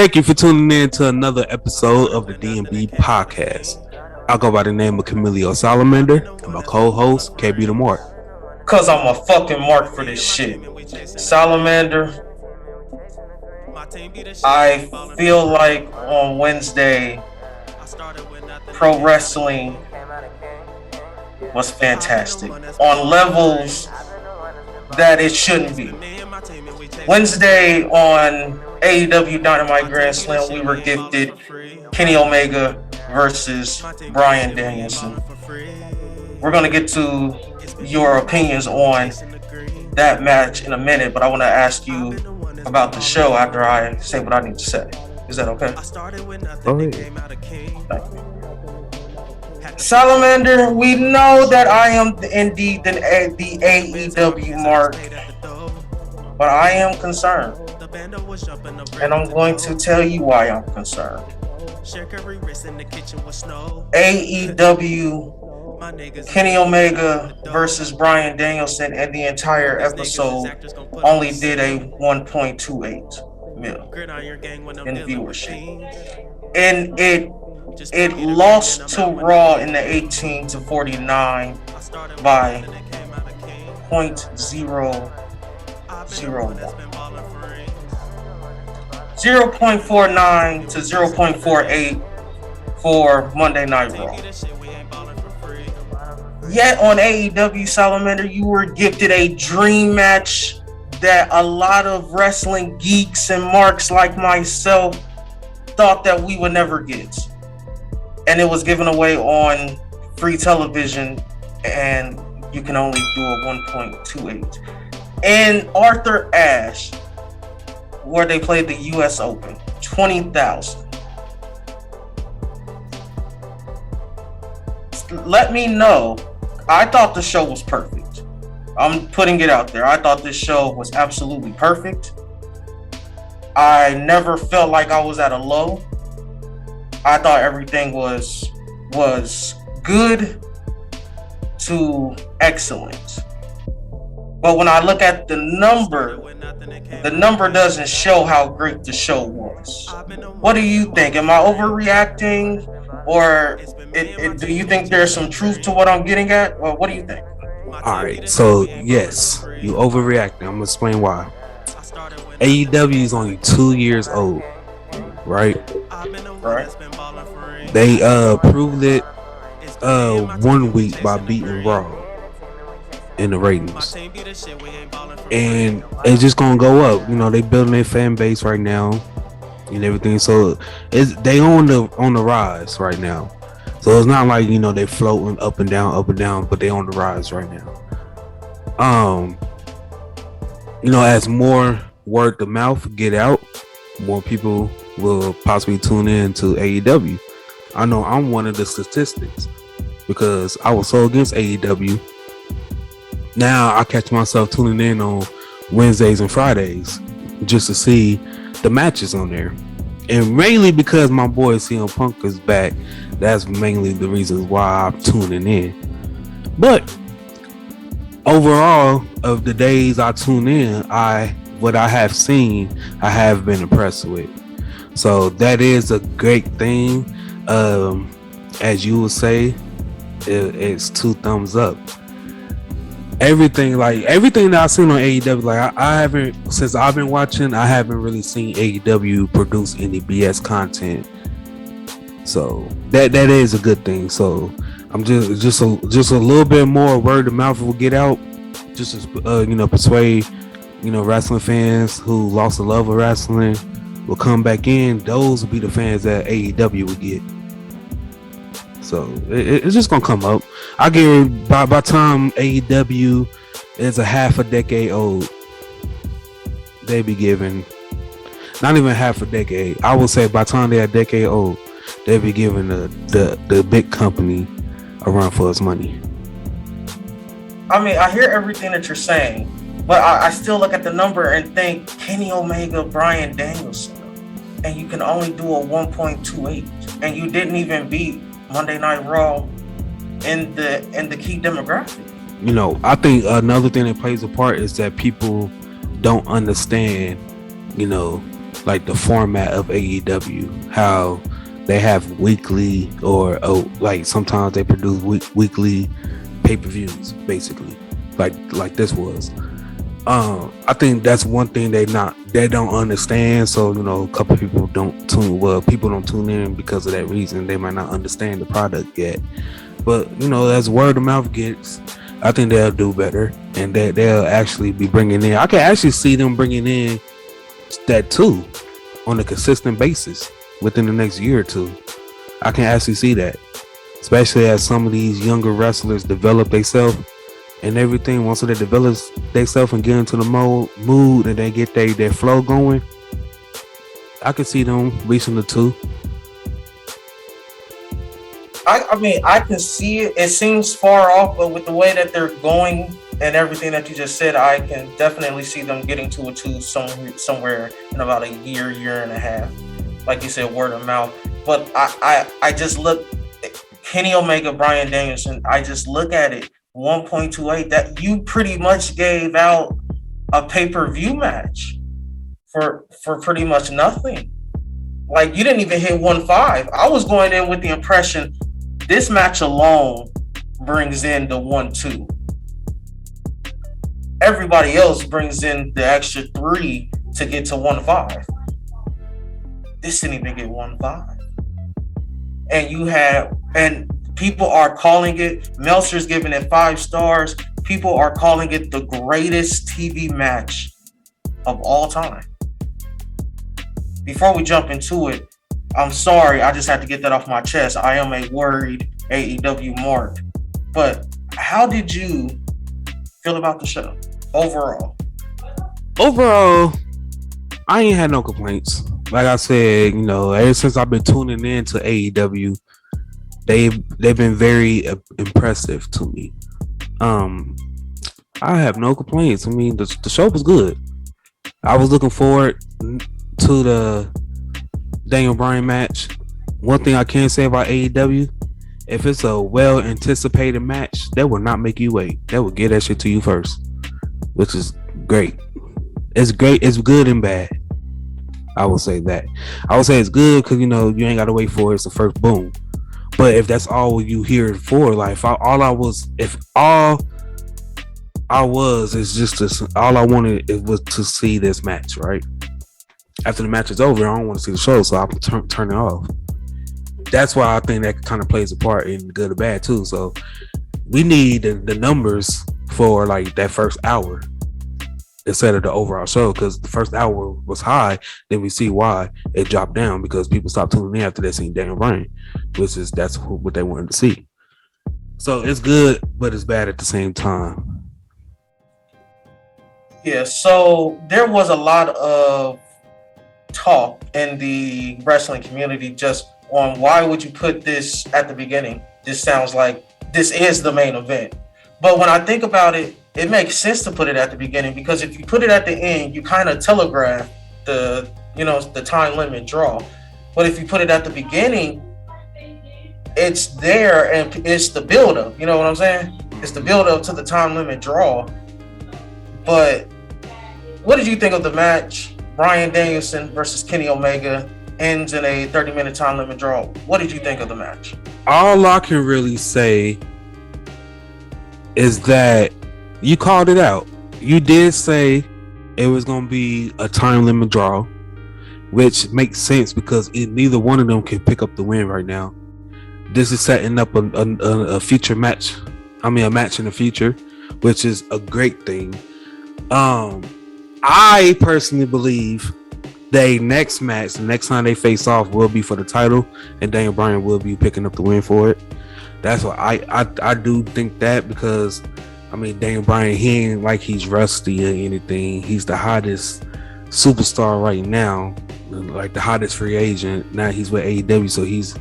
Thank you for tuning in to another episode of the D&B podcast. I go by the name of Camilio Salamander and my co-host, KB the Mark. Cause I'm a fucking mark for this shit. Salamander, I feel like on Wednesday, pro wrestling was fantastic. On levels that it shouldn't be. Wednesday on AEW Dynamite Grand Slam, we were gifted Kenny Omega versus Bryan Danielson. We're going to get to your opinions on that match in a minute, but I want to ask you about the show after I say what I need to say. Is that okay? Oh, yeah. Thank you. Salamander, we know that I am indeed the AEW mark, but I am concerned. And I'm going to tell you why I'm concerned. AEW Kenny Omega versus Bryan Danielson, and the entire episode only did a 1.28 mil in viewership. And it lost to Raw in the 18-49 by 0.001. 0.49 to 0.48 for Monday Night Raw. Yet on AEW, Salamander, you were gifted a dream match that a lot of wrestling geeks and marks like myself thought that we would never get. And it was given away on free television, and you can only do a 1.28. And Arthur Ashe, where they played the US Open, 20,000. Let me know. I thought the show was perfect. I'm putting it out there. I thought this show was absolutely perfect. I never felt like I was at a low. I thought everything was good to excellent. But when I look at the number doesn't show how great the show was. What do you think? Am I overreacting? Or do you think there's some truth to what I'm getting at? Well, what do you think? All right, so yes, you overreacting. I'm gonna explain why. AEW is only 2 years old, right? Right. They proved it 1 week by beating Raw in the ratings, and it's just gonna go up. You know, they building their fan base right now and everything, so they on the rise right now. So it's not like, you know, they floating up and down, but they on the rise right now. You know, as more word to mouth get out, more people will possibly tune in to AEW. I know I'm one of the statistics because I was so against AEW. Now I catch myself tuning in on Wednesdays and Fridays just to see the matches on there. And mainly because my boy CM Punk is back. That's mainly the reasons why I'm tuning in. But overall, of the days I tune in, what I have seen, I have been impressed with. So that is a great thing. As you would say, it's 2 thumbs up. Everything that I've seen on AEW, like I haven't, since I've been watching, I haven't really seen AEW produce any BS content. So that is a good thing. So I'm just a little bit more word of mouth will get out, just to persuade wrestling fans who lost the love of wrestling will come back in. Those will be the fans that AEW will get. So it's just gonna come up. I get by time AEW is a half a decade old, they be giving not even half a decade. I would say by the time they're a decade old, they'll be giving the big company a run for its money. I mean, I hear everything that you're saying, but I still look at the number and think Kenny Omega, Bryan Danielson, and you can only do a 1.28, and you didn't even beat Monday Night Raw in the key demographic. You know, I think another thing that plays a part is that people don't understand, you know, like the format of AEW, how they have weekly or like sometimes they produce weekly pay-per-views, basically, like this was. I think that's one thing they don't understand. So a couple people people don't tune in because of that reason. They might not understand the product yet, but as word of mouth gets, I think they'll do better, and they'll actually be bringing in. I can actually see them bringing in that too on a consistent basis within the next year or two. I can actually see that, especially as some of these younger wrestlers develop themselves and everything. Once they develop themselves and get into the mood and they get their flow going, I can see them reaching the 2. I mean, I can see it. It seems far off, but with the way that they're going and everything that you just said, I can definitely see them getting to a 2 somewhere in about a year and a half. Like you said, word of mouth. But I just look Kenny Omega, Bryan Danielson. I just look at it. 1.28, that you pretty much gave out a pay-per-view match for pretty much nothing. Like, you didn't even hit 1.5. I was going in with the impression this match alone brings in the 1.2. Everybody else brings in the extra 3 to get to 1.5. This didn't even get 1.5. And people are calling it, Meltzer's giving it 5 stars. People are calling it the greatest TV match of all time. Before we jump into it, I'm sorry, I just had to get that off my chest. I am a worried AEW mark. But how did you feel about the show overall? Overall, I ain't had no complaints. Like I said, ever since I've been tuning in to AEW, they've been very impressive to me. I have no complaints. I mean, the show was good. I was looking forward to the Daniel Bryan match. One thing I can say about AEW, if it's a well anticipated match, they will not make you wait. They will get that shit to you first, which is great. It's great. It's good and bad. I will say that. I will say it's good because you ain't got to wait for it. It's the first boom. But if that's all you hear it for, like all I wanted it was to see this match, right? After the match is over, I don't want to see the show, so I'll turn it off. That's why I think that kind of plays a part in good or bad too. So we need the numbers for like that first hour instead of the overall show, because the first hour was high. Then we see why it dropped down, because people stopped tuning in after they seen Daniel Bryan, that's what they wanted to see. So it's good, but it's bad at the same time. Yeah, so there was a lot of talk in the wrestling community just on why would you put this at the beginning? This sounds like this is the main event. But when I think about it, it makes sense to put it at the beginning, because if you put it at the end, you kind of telegraph the time limit draw. But if you put it at the beginning, it's there and it's the build-up. You know what I'm saying? It's the build-up to the time limit draw. But what did you think of the match? Bryan Danielson versus Kenny Omega ends in a 30-minute time limit draw. What did you think of the match? All I can really say is that you called it out. You did say it was going to be a time limit draw, which makes sense because neither one of them can pick up the win right now. This is setting up a future match. I mean, a match in the future, which is a great thing. I personally believe the next match, the next time they face off, will be for the title, and Daniel Bryan will be picking up the win for it. That's what I do think that, because I mean, Daniel Bryan, he ain't like he's rusty or anything. He's the hottest superstar right now, like the hottest free agent. Now he's with AEW, so he's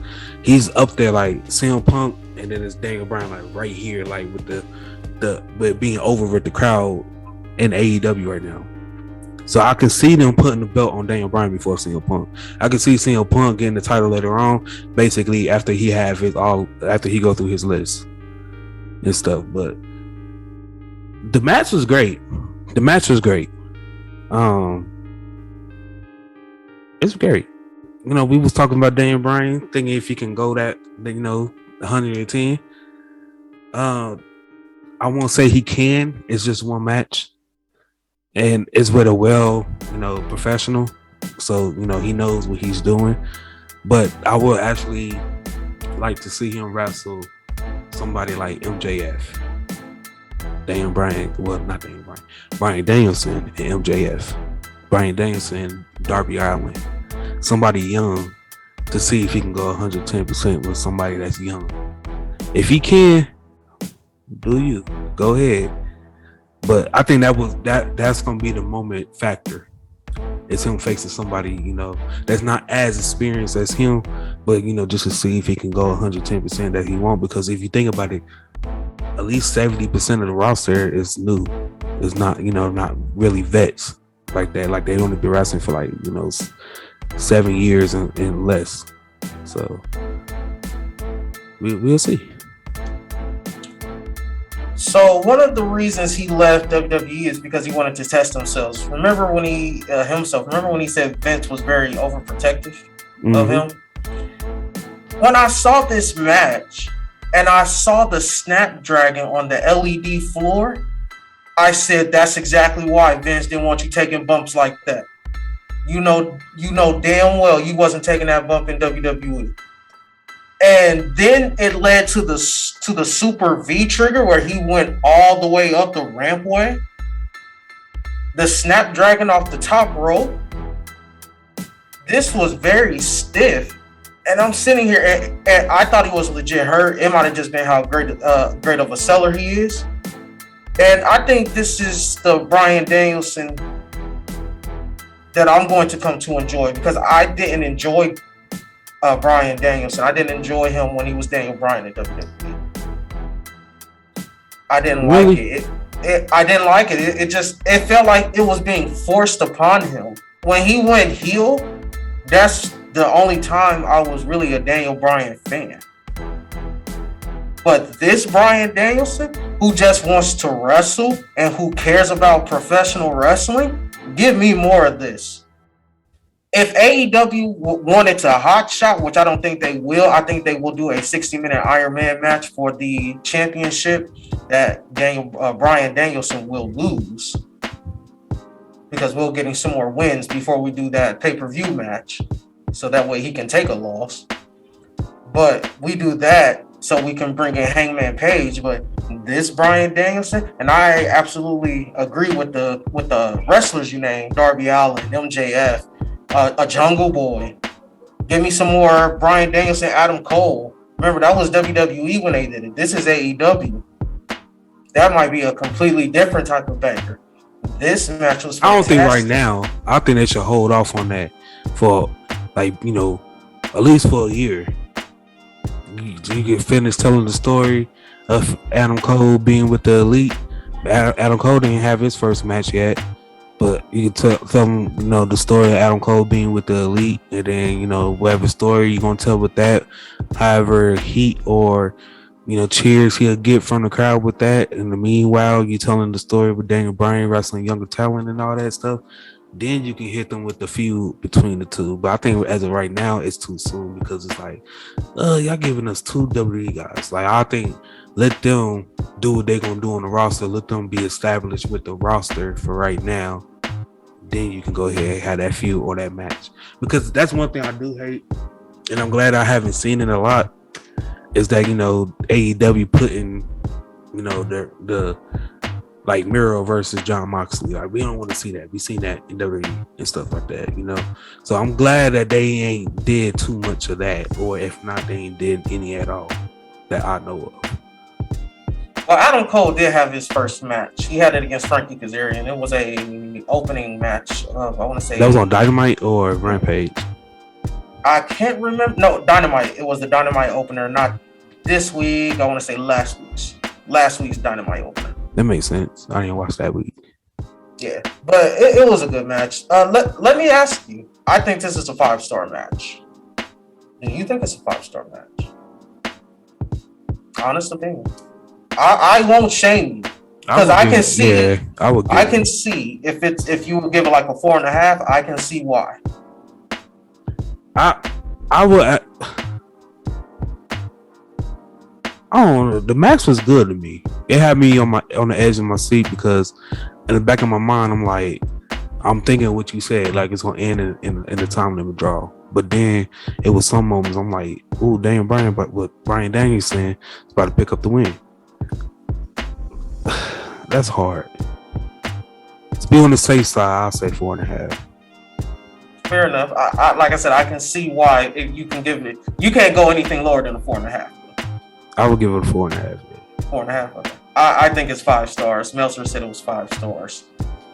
up there like CM Punk, and then it's Daniel Bryan like right here, like with being over with the crowd in AEW right now. So I can see them putting the belt on Daniel Bryan before CM Punk. I can see CM Punk getting the title later on, basically after he go through his list and stuff. But the match was great. It's great. You know, we was talking about Daniel Bryan, thinking if he can go that, 110. I won't say he can. It's just one match, and it's with a professional. So he knows what he's doing. But I would actually like to see him wrestle somebody like MJF, Daniel Bryan. Well, not Daniel Bryan. Bryan Danielson and MJF. Bryan Danielson, Darby Allen. Somebody young to see if he can go 110% with somebody that's young. If he can, do you go ahead? But I think that's gonna be the moment factor. It's him facing somebody that's not as experienced as him, but just to see if he can go 110% that he won't. Because if you think about it, at least 70% of the roster is new. It's not not really vets like that. Like they only been wrestling for 7 years and less. So we'll see. So one of the reasons he left WWE is because he wanted to test himself. Remember when he said Vince was very overprotective of him? When I saw this match and I saw the Snapdragon on the LED floor, I said that's exactly why Vince didn't want you taking bumps like that. You know damn well you wasn't taking that bump in WWE. And then it led to the Super V trigger where he went all the way up the rampway. The Snapdragon off the top rope. This was very stiff. And I'm sitting here and I thought he was legit hurt. It might have just been how great of a seller he is. And I think this is the Bryan Danielson that I'm going to come to enjoy, because I didn't enjoy Bryan Danielson. I didn't enjoy him when he was Daniel Bryan in WWE. I didn't like it. I didn't like it. It felt like it was being forced upon him. When he went heel, that's the only time I was really a Daniel Bryan fan. But this Bryan Danielson, who just wants to wrestle and who cares about professional wrestling, give me more of this. If AEW wanted to hot shot, which I don't think they will, I think they will do a 60-minute Iron Man match for the championship that Bryan Danielson will lose, because we're getting some more wins before we do that pay-per-view match, so that way he can take a loss. But we do that so we can bring in Hangman Page. But this Bryan Danielson, and I absolutely agree with the wrestlers you named, Darby Allen, MJF, a Jungle Boy. Give me some more Bryan Danielson, Adam Cole. Remember, that was WWE when they did it. This is AEW. That might be a completely different type of banger. This match was fantastic. I don't think right now. I think they should hold off on that for at least for a year. You can finish telling the story of Adam Cole being with the Elite. Adam Cole didn't have his first match yet, but you can tell them, the story of Adam Cole being with the Elite, and then whatever story you're gonna tell with that, however heat or cheers he'll get from the crowd with that. In the meanwhile, you telling the story with Daniel Bryan wrestling younger talent and all that stuff. Then you can hit them with the feud between the two. But I think as of right now, it's too soon, because it's like, y'all giving us two WWE guys. Like, I think let them do what they're going to do on the roster. Let them be established with the roster for right now. Then you can go ahead and have that feud or that match. Because that's one thing I do hate, and I'm glad I haven't seen it a lot, is that, AEW putting, the like Miro versus John Moxley. Like, we don't want to see that. We seen that in WWE and stuff like that, So I'm glad that they ain't did too much of that, or if not, they ain't did any at all that I know of. Well, Adam Cole did have his first match. He had it against Frankie Kazarian. It was a opening match of, I want to say, that was on Dynamite or Rampage. I can't remember. No, Dynamite. It was the Dynamite opener, not this week. I want to say last week's Dynamite opener. That makes sense. I didn't watch that week. Yeah, but it was a good match. Let me ask you. I think this is a 5-star match. Do you think it's a 5-star match? Honest opinion. I won't shame you, because I can see. Yeah, I can see if you would give it like a 4.5. I can see why. I would. I don't know. The match was good to me. It had me on the edge of my seat because in the back of my mind, I'm thinking what you said, like it's gonna end in the time limit draw. But then it was some moments I'm like, "Ooh, damn, Brian!" But what Brian Daniels saying is about to pick up the win. That's hard. To be on the safe side, I'll say 4.5. Fair enough. I like I said, I can see why if you can give it. You can't go anything lower than a 4.5. I would give it a 4.5. 4.5. Okay. I think it's 5 stars. Meltzer said it was 5 stars.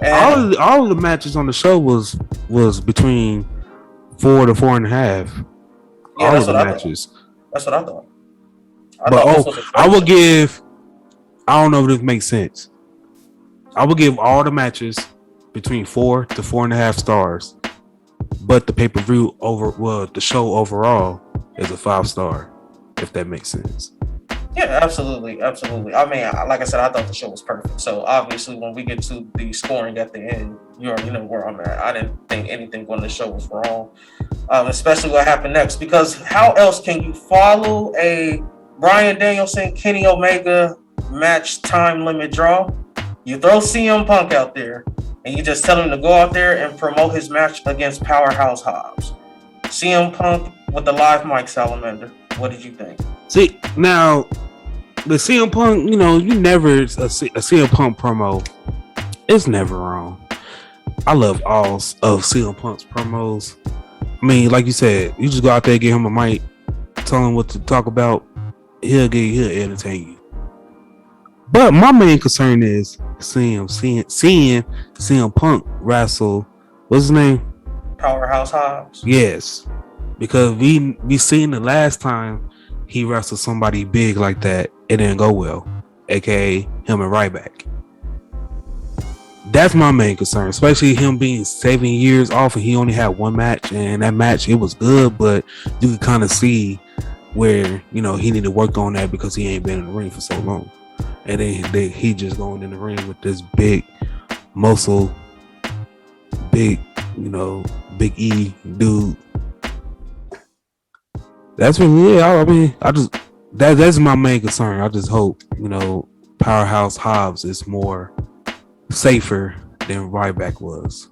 And all of the matches on the show was between 4 to 4.5. Yeah, all that's of what the I matches. thought. That's what I thought. I would give. I don't know if this makes sense. I would give all the matches between 4 to 4.5 stars, but the pay-per-view the show overall is a 5-star, if that makes sense. Yeah, absolutely. I mean, like I said, I thought the show was perfect. So obviously, when we get to the scoring at the end, you already know where I'm at. I didn't think anything on the show was wrong, especially what happened next. Because how else can you follow a Bryan Danielson, Kenny Omega match time limit draw? You throw CM Punk out there, and you just tell him to go out there and promote his match against Powerhouse Hobbs. CM Punk with the live mic salamander. What did you think? See, now, the CM Punk, you never, a CM Punk promo, it's never wrong. I love all of CM Punk's promos. I mean, like you said, you just go out there, give him a mic, tell him what to talk about, he'll entertain you. But my main concern is seeing CM Punk wrestle, what's his name? Powerhouse Hobbs. Yes, because we seen the last time he wrestled somebody big like that, it didn't go well, aka him and Ryback. That's my main concern, especially him being 7 years off and he only had one match, and that match, it was good, but you could kind of see where he needed to work on that because he ain't been in the ring for so long. And then he just going in the ring with this big muscle, big E dude. That's really it. I mean, that's my main concern. I just hope Powerhouse Hobbs is more safer than Ryback was.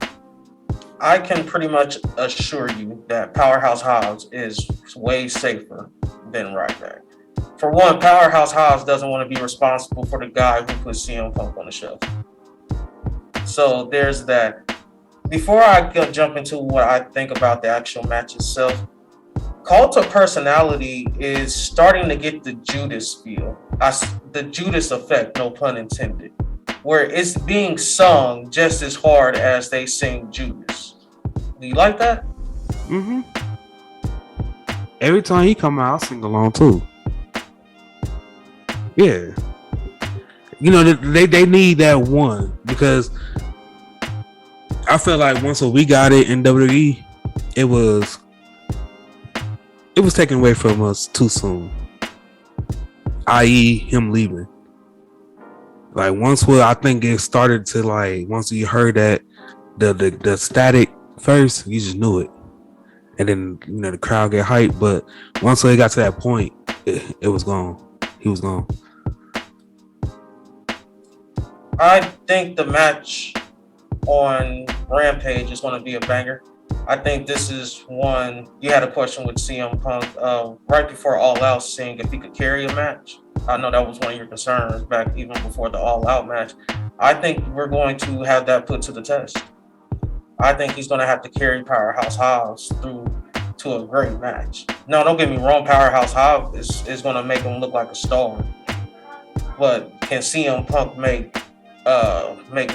I can pretty much assure you that Powerhouse Hobbs is way safer than Ryback. For one, Powerhouse Hobbs doesn't want to be responsible for the guy who put CM Punk on the shelf. So there's that. Before I jump into what I think about the actual match itself, Cult of Personality is starting to get the Judas feel. The Judas effect, no pun intended, where it's being sung just as hard as they sing Judas. Do you like that? Mm-hmm. Every time he come out, I sing along too. Yeah. They need that one, because I feel like once we got it in WWE, it was taken away from us too soon. I.e. him leaving. Like I think it started to once you heard that the static first, you just knew it. And then the crowd get hyped, but once they got to that point, it was gone. He was gone. I think the match on Rampage is going to be a banger. I think this is one. You had a question with CM Punk right before All Out, saying if he could carry a match. I know that was one of your concerns back even before the All Out match. I think we're going to have that put to the test. I think he's going to have to carry Powerhouse Hobbs through to a great match. No, don't get me wrong. Powerhouse Hobbs is going to make him look like a star. But can CM Punk make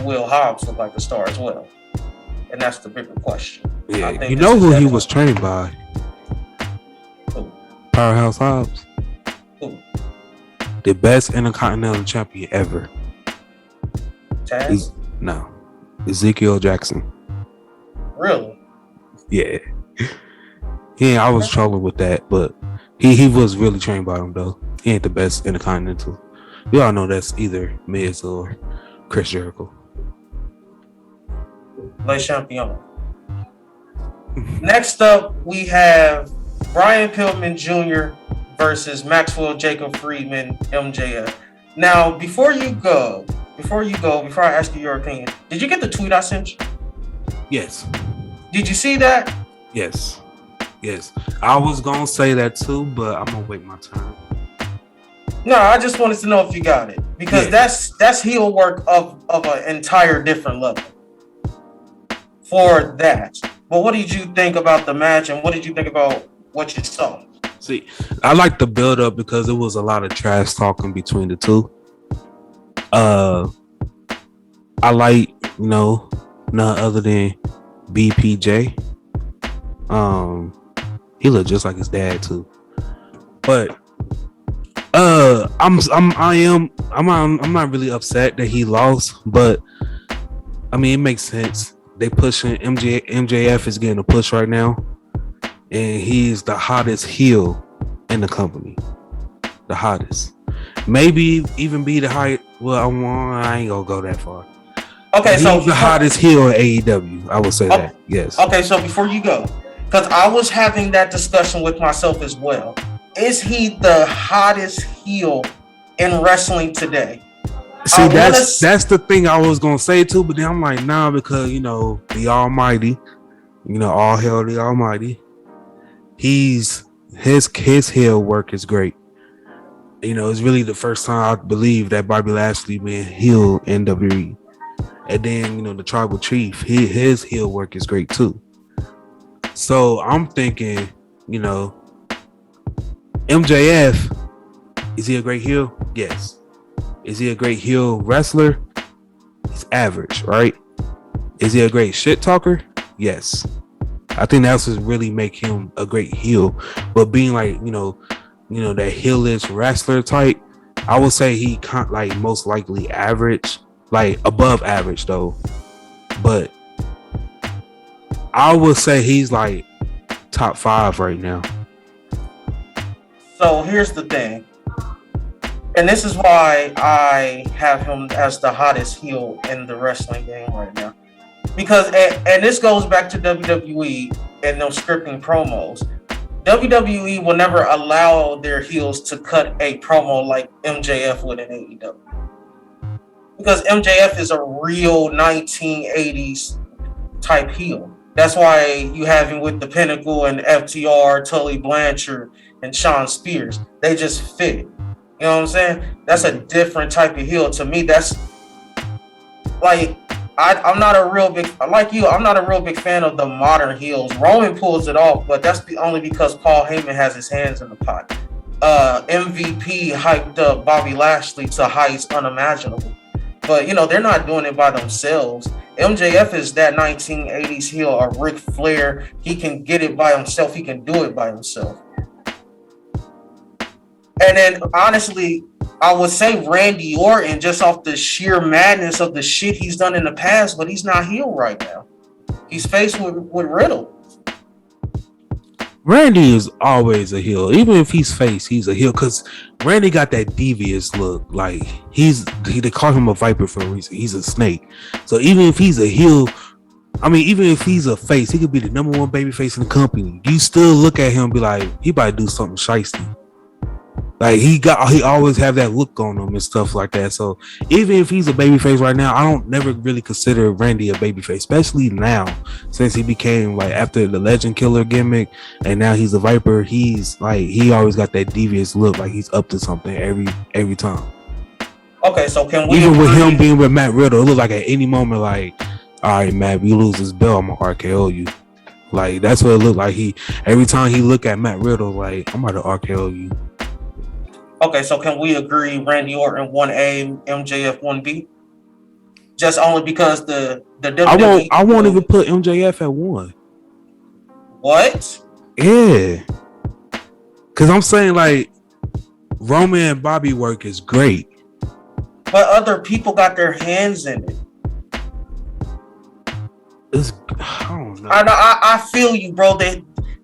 Will Hobbs look like a star as well? And that's the bigger question. Yeah, who he was trained by? Who? Powerhouse Hobbs. Who? The best Intercontinental Champion ever. Taz? No. Ezekiel Jackson. Really? Yeah. I was trolling with that, but he was really trained by him though. He ain't the best Intercontinental. You all know that's either Miz or Chris Jericho. Le Champion. Next up, we have Brian Pillman Jr. versus Maxwell Jacob Friedman, MJF. Now, before I ask you your opinion, did you get the tweet I sent you? Yes. Did you see that? Yes. Yes. I was gonna say that too, but I'm gonna wait my time. No, I just wanted to know if you got it because that's heel work of an entire different level for that. But what did you think about the match, and what did you think about what you saw? See, I like the build up because it was a lot of trash talking between the two. I like, none other than BPJ. He looked just like his dad too. But I'm not really upset that he lost, but I mean it makes sense. They pushing MJF is getting a push right now, and he's the hottest heel in the company. The hottest. Maybe even be the high. Well, I ain't gonna go that far. Okay, he's so the hottest heel in AEW. I would say that. Yes. Okay, so before you go, because I was having that discussion with myself as well. Is he the hottest heel in wrestling today? See, that's the thing I was gonna say too, but then I'm like, nah, because the Almighty, all hail the Almighty. His heel work is great. It's really the first time I believe that Bobby Lashley been heel in WWE. And then, the Tribal Chief, his heel work is great too. So I'm thinking, MJF, is he a great heel? Yes. Is he a great heel wrestler? He's average, right? Is he a great shit talker? Yes. I think that's what really make him a great heel. But being like, that heelish wrestler type, I would say he like most likely average, like above average though. But I would say he's like top 5 right now. So here's the thing, and this is why I have him as the hottest heel in the wrestling game right now. Because, and this goes back to WWE and those scripting promos. WWE will never allow their heels to cut a promo like MJF would in AEW. Because MJF is a real 1980s type heel. That's why you have him with the Pinnacle and FTR, Tully Blanchard, and Sean Spears. They just fit. You know what I'm saying? That's a different type of heel. To me, that's like I'm not a real big fan of the modern heels. Roman pulls it off, but that's only because Paul Heyman has his hands in the pot. MVP hyped up Bobby Lashley to heights unimaginable. But, they're not doing it by themselves. MJF is that 1980s heel, or Ric Flair. He can get it by himself. He can do it by himself. And then, honestly, I would say Randy Orton, just off the sheer madness of the shit he's done in the past, but he's not heel right now. He's faced with Riddle. Randy is always a heel. Even if he's face, he's a heel because Randy got that devious look. Like they call him a viper for a reason. He's a snake. So even if he's a heel, even if he's a face, he could be the number 1 baby face in the company. You still look at him and be like, he about to do something shiesty. Like he always have that look on him and stuff like that. So even if he's a babyface right now, I don't never really consider Randy a babyface, especially now since he became like after the Legend Killer gimmick and now he's a Viper. He's like he always got that devious look, like he's up to something every time. Okay, so can we even with him being with Matt Riddle, it looked like at any moment like, all right, Matt, you lose this belt, I'm gonna RKO you. Like that's what it looked like. Every time he look at Matt Riddle, like I'm about to RKO you. Okay, so can we agree Randy Orton 1A, MJF 1B? Just only because the WWE... I won't even put MJF at 1. What? Yeah. Because I'm saying, like, Roman and Bobby work is great. But other people got their hands in it. I don't know. I feel you, bro.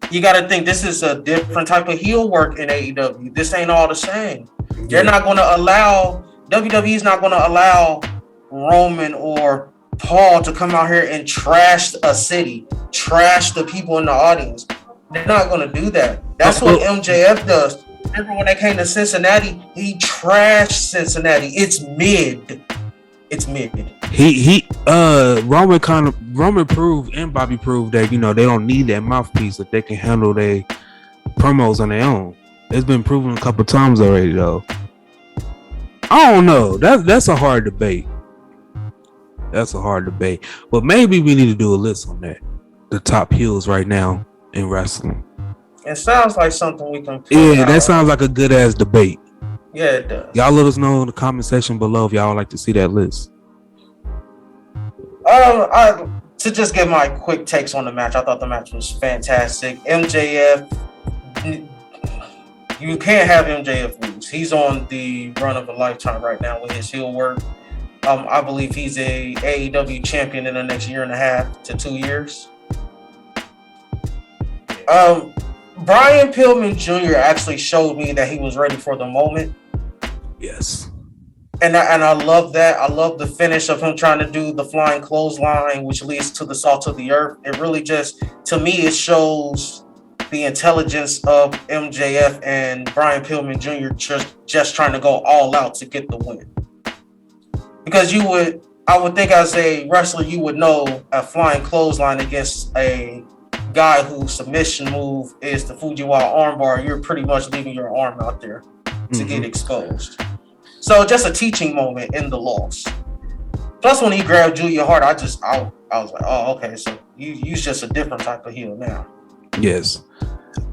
You got to think this is a different type of heel work in AEW. This ain't all the same. Yeah. They're not going to allow, WWE's not going to allow Roman or Paul to come out here and trash a city trash the people in the audience. They're not going to do that. That's what MJF does. Remember when they came to Cincinnati, he trashed Cincinnati. It's mid. Roman proved and Bobby proved that, you know, they don't need that mouthpiece, that they can handle their promos on their own. It's been proven a couple times already, though. I don't know. That's a hard debate. But maybe we need to do a list on that. The top heels right now in wrestling. It sounds like something we can. Yeah, that sounds like a good ass debate. Yeah, it does. Y'all let us know in the comment section below if y'all would like to see that list. To just give my quick takes on the match, I thought the match was fantastic. MJF, you can't have MJF lose. He's on the run of a lifetime right now with his heel work. I believe he's a AEW champion in the next 1.5 to 2 years. Brian Pillman Jr. actually showed me that he was ready for the moment. Yes. And I love that. I love the finish of him trying to do the flying clothesline, which leads to the salt of the earth. It really just, to me, it shows the intelligence of MJF and Brian Pillman Jr. just trying to go all out to get the win. Because I would think as a wrestler, you would know a flying clothesline against a guy whose submission move is the Fujiwara armbar. You're pretty much leaving your arm out there to get exposed. So just a teaching moment in the loss. Plus, when he grabbed Julia Hart, I was like, oh, okay, so you's just a different type of heel now. Yes.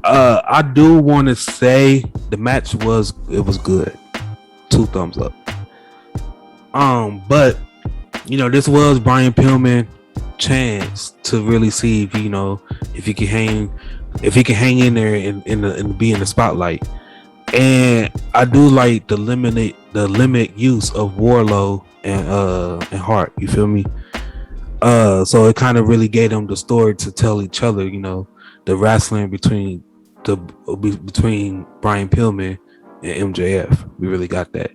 I do want to say the match was good. 2 thumbs up. But you know, this was Brian Pillman chance to really see if, you know, if he can hang in there and be in the spotlight. And I do like the limit use of Warlow and Hart. You feel me? So it kind of really gave them the story to tell each other. You know, the wrestling between Brian Pillman and MJF. We really got that.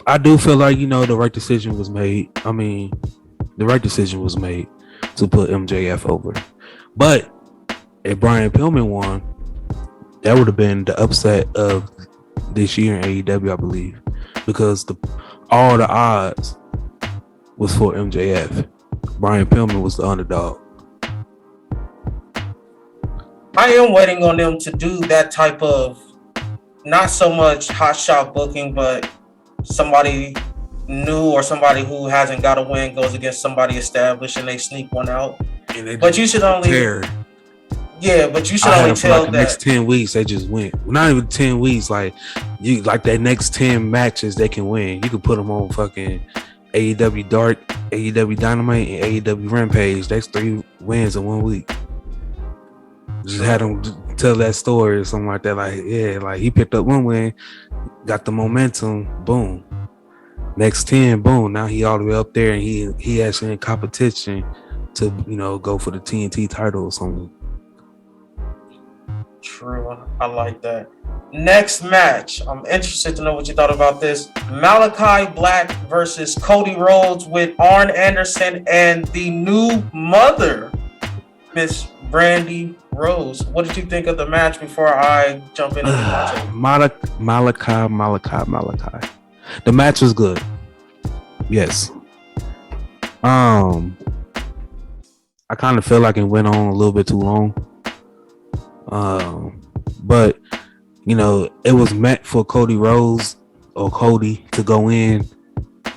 I do feel like, you know, the right decision was made. I mean, the right decision was made to put MJF over. But if Brian Pillman won, that would have been the upset of this year in AEW, I believe, because all the odds was for MJF. Brian Pillman was the underdog. I am waiting on them to do that type of, not so much hot shot booking, but somebody new or somebody who hasn't got a win goes against somebody established and they sneak one out. But you should only tell that the next 10 weeks they just win. Not even 10 weeks, like that next 10 matches they can win. You could put them on fucking AEW Dark, AEW Dynamite, and AEW Rampage. That's 3 wins in 1 week. Just had them tell that story or something like that. Like, yeah, like he picked up 1 win, got the momentum, boom. Next 10, boom. Now he all the way up there, and he actually in competition to, you know, go for the TNT title or something. True, I like that. Next match, I'm interested to know what you thought about this. Malachi Black versus Cody Rhodes with Arn Anderson and the new mother, Miss Brandy Rose. What did you think of the match before I jump into the match? Malachi. The match was good. Yes. I kind of feel like it went on a little bit too long. But you know, it was meant for Cody Rhodes or Cody to go in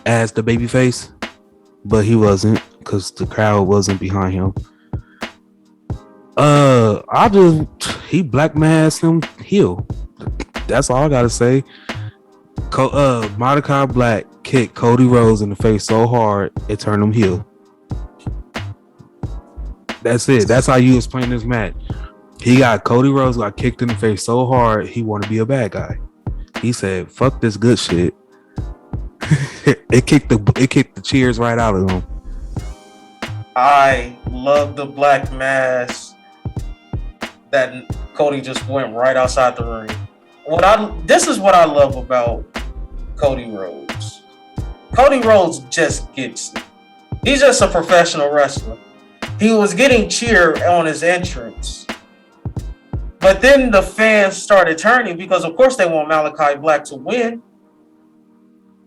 as the babyface, but he wasn't because the crowd wasn't behind him. He black masked him heel. That's all I gotta say. Malachi Black kicked Cody Rhodes in the face so hard it turned him heel. That's it. That's how you explain this match. Cody Rhodes got kicked in the face so hard he wanted to be a bad guy. He said, "Fuck this good shit." It kicked the cheers right out of him. I love the black mask that Cody just went right outside the ring. This is what I love about Cody Rhodes. Cody Rhodes just gets it. He's just a professional wrestler. He was getting cheered on his entrance. But then the fans started turning because, of course, they want Malachi Black to win.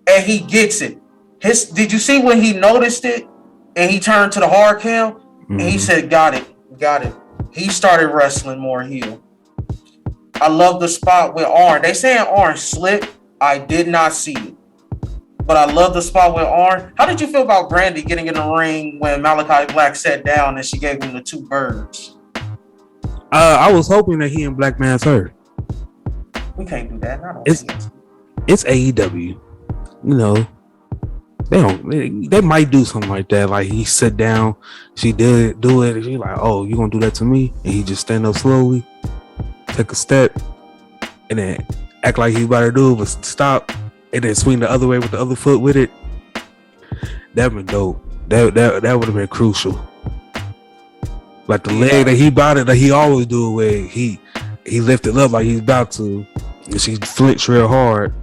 And he gets it. Did you see when he noticed it and he turned to the hard cam and he said, got it. He started wrestling more heel. I love the spot with Arn. They saying Arn slipped. I did not see it. But I love the spot with Arn. How did you feel about Brandy getting in the ring when Malachi Black sat down and she gave him the two birds? I was hoping that he and Black Mass hurt. We can't do that. It's AEW. You know, they might do something like that. Like he sit down, she did do it, and she's like, "Oh, you gonna do that to me?" And he just stand up slowly, take a step, and then act like he about to do it, but stop, and then swing the other way with the other foot with it. That'd been dope. That would have been crucial. Like the leg that he bought it, that he always do it with. He lifted up like he's about to, and she flinched real hard.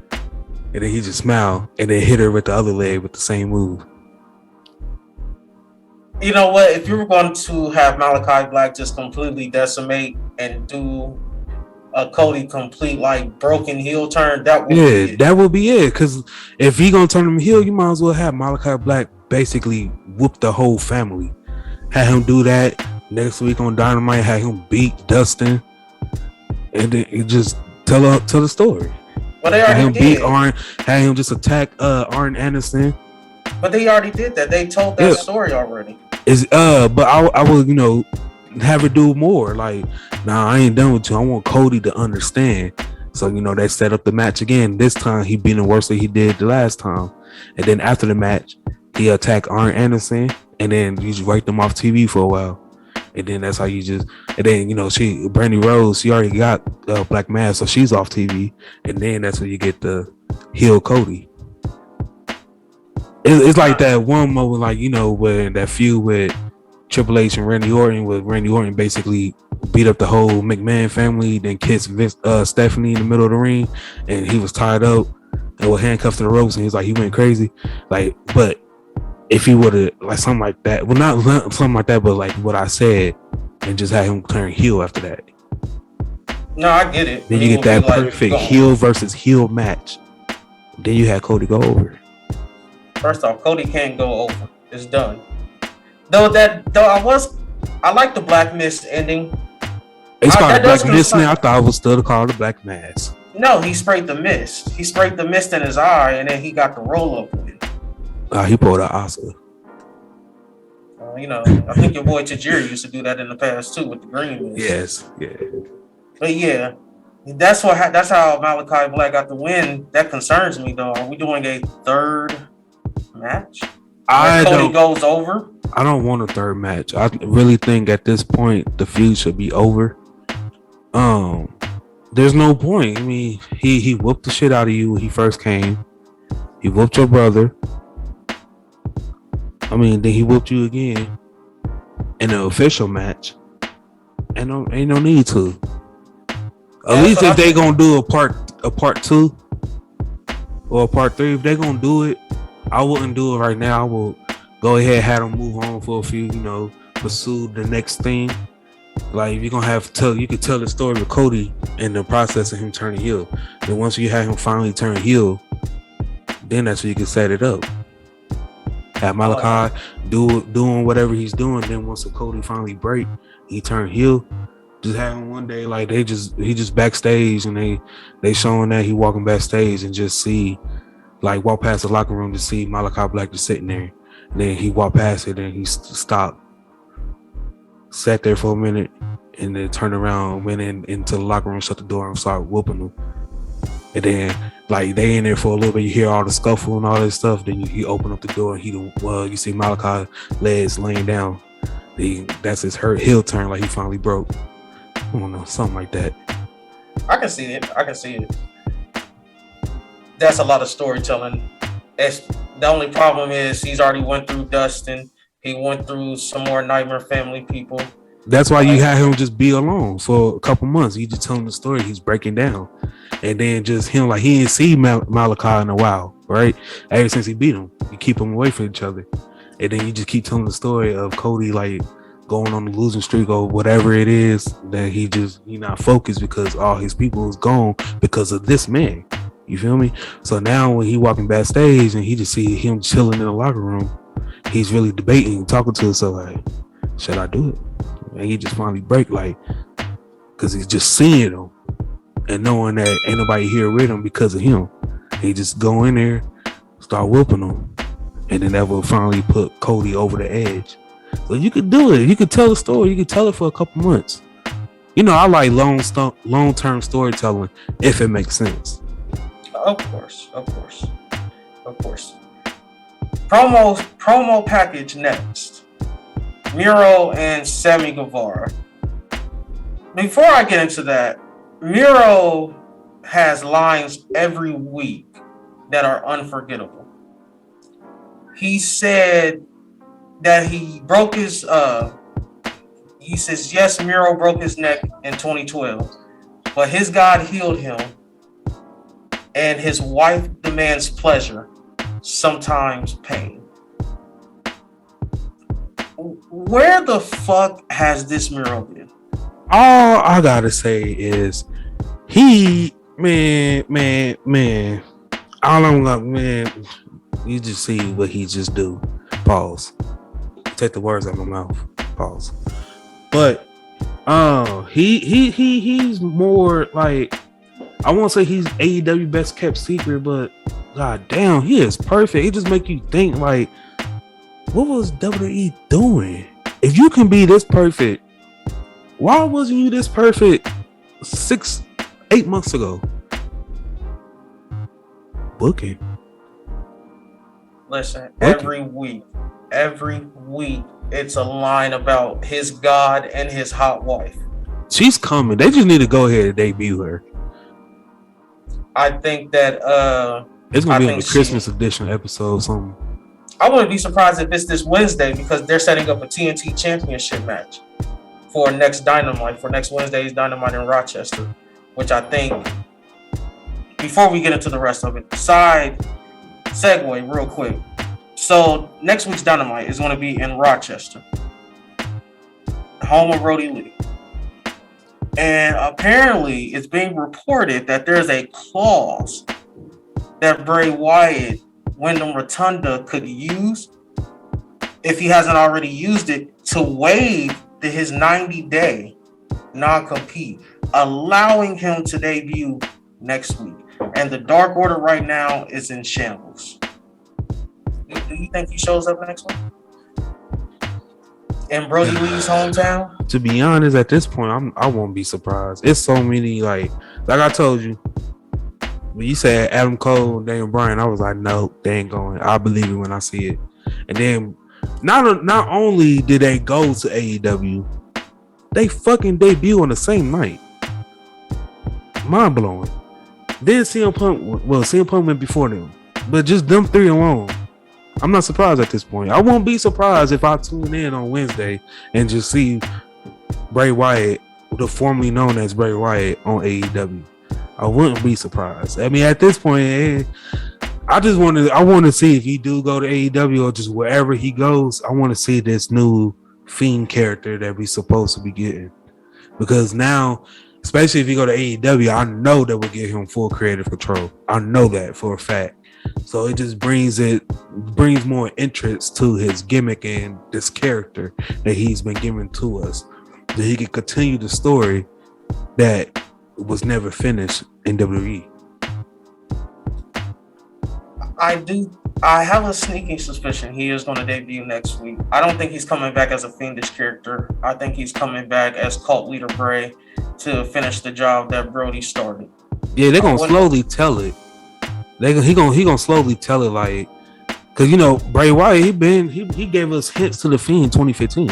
And then he just smiled and then hit her with the other leg with the same move. You know what? If you were going to have Malachi Black just completely decimate and do a Cody complete like broken heel turn, that would be it. Because if he gonna turn him heel, you might as well have Malachi Black basically whoop the whole family. Have him do that next week on Dynamite. Have him beat Dustin, and then you just tell the story. Well, they already did. Beat Arn, had him just attack Arn Anderson. But they already did that. They told that story already. But I will, have it do more. Like, nah, I ain't done with you. I want Cody to understand. So, they set up the match again. This time he beat him worse than he did the last time. And then after the match, he attacked Arn Anderson, and then you just write them off TV for a while. And then that's how you just, and then, Brandy Rose, she already got Black Mass, so she's off TV. And then that's when you get the heel Cody. It's like that one moment, like, when that feud with Triple H and Randy Orton, where Randy Orton basically beat up the whole McMahon family, then kissed Stephanie in the middle of the ring, and he was tied up and was handcuffed to the ropes, and he's like, he went crazy. Like, but if he would have, like, something like that, well, not something like that, but like what I said, and just had him turn heel after that. No, I get it. Then you get that perfect heel versus heel match. Then you had Cody go over. First off, Cody can't go over. It's done. I like the Black Mist ending. It's called the Black Mist now. I thought it was still called the Black Mass. No, he sprayed the mist. He sprayed the mist in his eye, and then he got the roll up with it. He pulled out Asa. I think your boy Tajiri used to do that in the past too with the green mist. Yes, yeah. But yeah, that's how Malachi Black got the win. That concerns me though. Are we doing a third match? Cody goes over. I don't want a third match. I really think at this point the feud should be over. There's no point. I mean, he whooped the shit out of you when he first came. He whooped your brother. I mean, then he whooped you again in an official match. Ain't no need to. At least if they gonna do a part 2 or a part 3, if they gonna do it, I wouldn't do it right now. I will go ahead and have them move on for a few, pursue the next thing. Like, if you're gonna you could tell the story with Cody in the process of him turning heel. And once you have him finally turn heel, then that's when you can set it up. Have Malachi doing whatever he's doing. Then once the Cody finally break, he turn heel. Just have him one day, like he just backstage, and they showing that he walking backstage, and just see, like, walk past the locker room to see Malachi Black just sitting there. And then he walked past it, and he stopped, sat there for a minute, and then turned around, went into the locker room, shut the door, and started whooping them. And then, like, they in there for a little bit, you hear all the scuffle and all this stuff. Then you open up the door, and you see Malachi legs laying down. That's his heel turn, like he finally broke. I don't know, something like that. I can see it. That's a lot of storytelling. The only problem is he's already went through Dustin. He went through some more Nightmare Family people. That's why you had him just be alone for a couple months. You just tell him the story. He's breaking down. And then just him, like, he didn't see Malachi in a while, right? Ever since he beat him. You keep them away from each other. And then you just keep telling the story of Cody, like, going on the losing streak or whatever it is, that he not focused because all his people is gone because of this man. You feel me? So now when he walking backstage and he just see him chilling in the locker room, he's really debating, talking to himself like, should I do it? And he just finally break, like, because he's just seeing him and knowing that ain't nobody here with him because of him. He just go in there, start whooping him, and then that will finally put Cody over the edge. So you could do it. You could tell the story. You could tell it for a couple months. You know, I like long-term storytelling if it makes sense. Of course. Promo package next. Miro and Sammy Guevara. Before I get into that, Miro has lines every week that are unforgettable. He said that he broke his he says, yes, Miro broke his neck in 2012, but his God healed him, and his wife demands pleasure, sometimes pain. Where the fuck has this Miro been? All I gotta say is man. All I'm like, man, you just see what he just do. Pause. Take the words out of my mouth. Pause. But he's more like, I won't say he's AEW best kept secret, but god damn, he is perfect. It just make you think like, what was WWE doing? If you can be this perfect, why wasn't you this perfect 6-8 months ago? Booking. Listen, every week, it's a line about his God and his hot wife. She's coming. They just need to go ahead and debut her. I think that it's gonna be on the Christmas edition episode or something. I wouldn't be surprised if it's this Wednesday, because they're setting up a TNT championship match for next Dynamite, for next Wednesday's Dynamite in Rochester, which I think, before we get into the rest of it, segue real quick. So next week's Dynamite is going to be in Rochester, home of Brody Lee. And apparently it's being reported that there's a clause that Bray Wyatt, Wyndham Rotunda, could use, if he hasn't already used it, to waive his 90-day non-compete, allowing him to debut next week. And the Dark Order right now is in shambles. Do you think he shows up next week in Brody Lee's hometown? To be honest, at this point, I won't be surprised. It's so many, like I told you, when you said Adam Cole, Daniel Bryan, I was like, no, they ain't going. I believe it when I see it. And then not only did they go to AEW, they fucking debut on the same night. Mind blowing. Then CM Punk went before them, but just them three alone, I'm not surprised at this point. I won't be surprised if I tune in on Wednesday and just see Bray Wyatt, the formerly known as Bray Wyatt, on AEW. I wouldn't be surprised. I mean, at this point, I want to see if he do go to AEW or just wherever he goes. I want to see this new Fiend character that we supposed to be getting, because now, especially if you go to AEW, I know that will give him full creative control. I know that for a fact. So it just brings more interest to his gimmick and this character that he's been giving to us, that he can continue the story that was never finished in WWE. I have a sneaking suspicion he is going to debut next week. I don't think he's coming back as a fiendish character. I think he's coming back as cult leader Bray to finish the job that Brody started. Yeah, they're gonna slowly tell it. He gonna slowly tell it, like, cause you know Bray Wyatt, he gave us hints to the Fiend in 2015.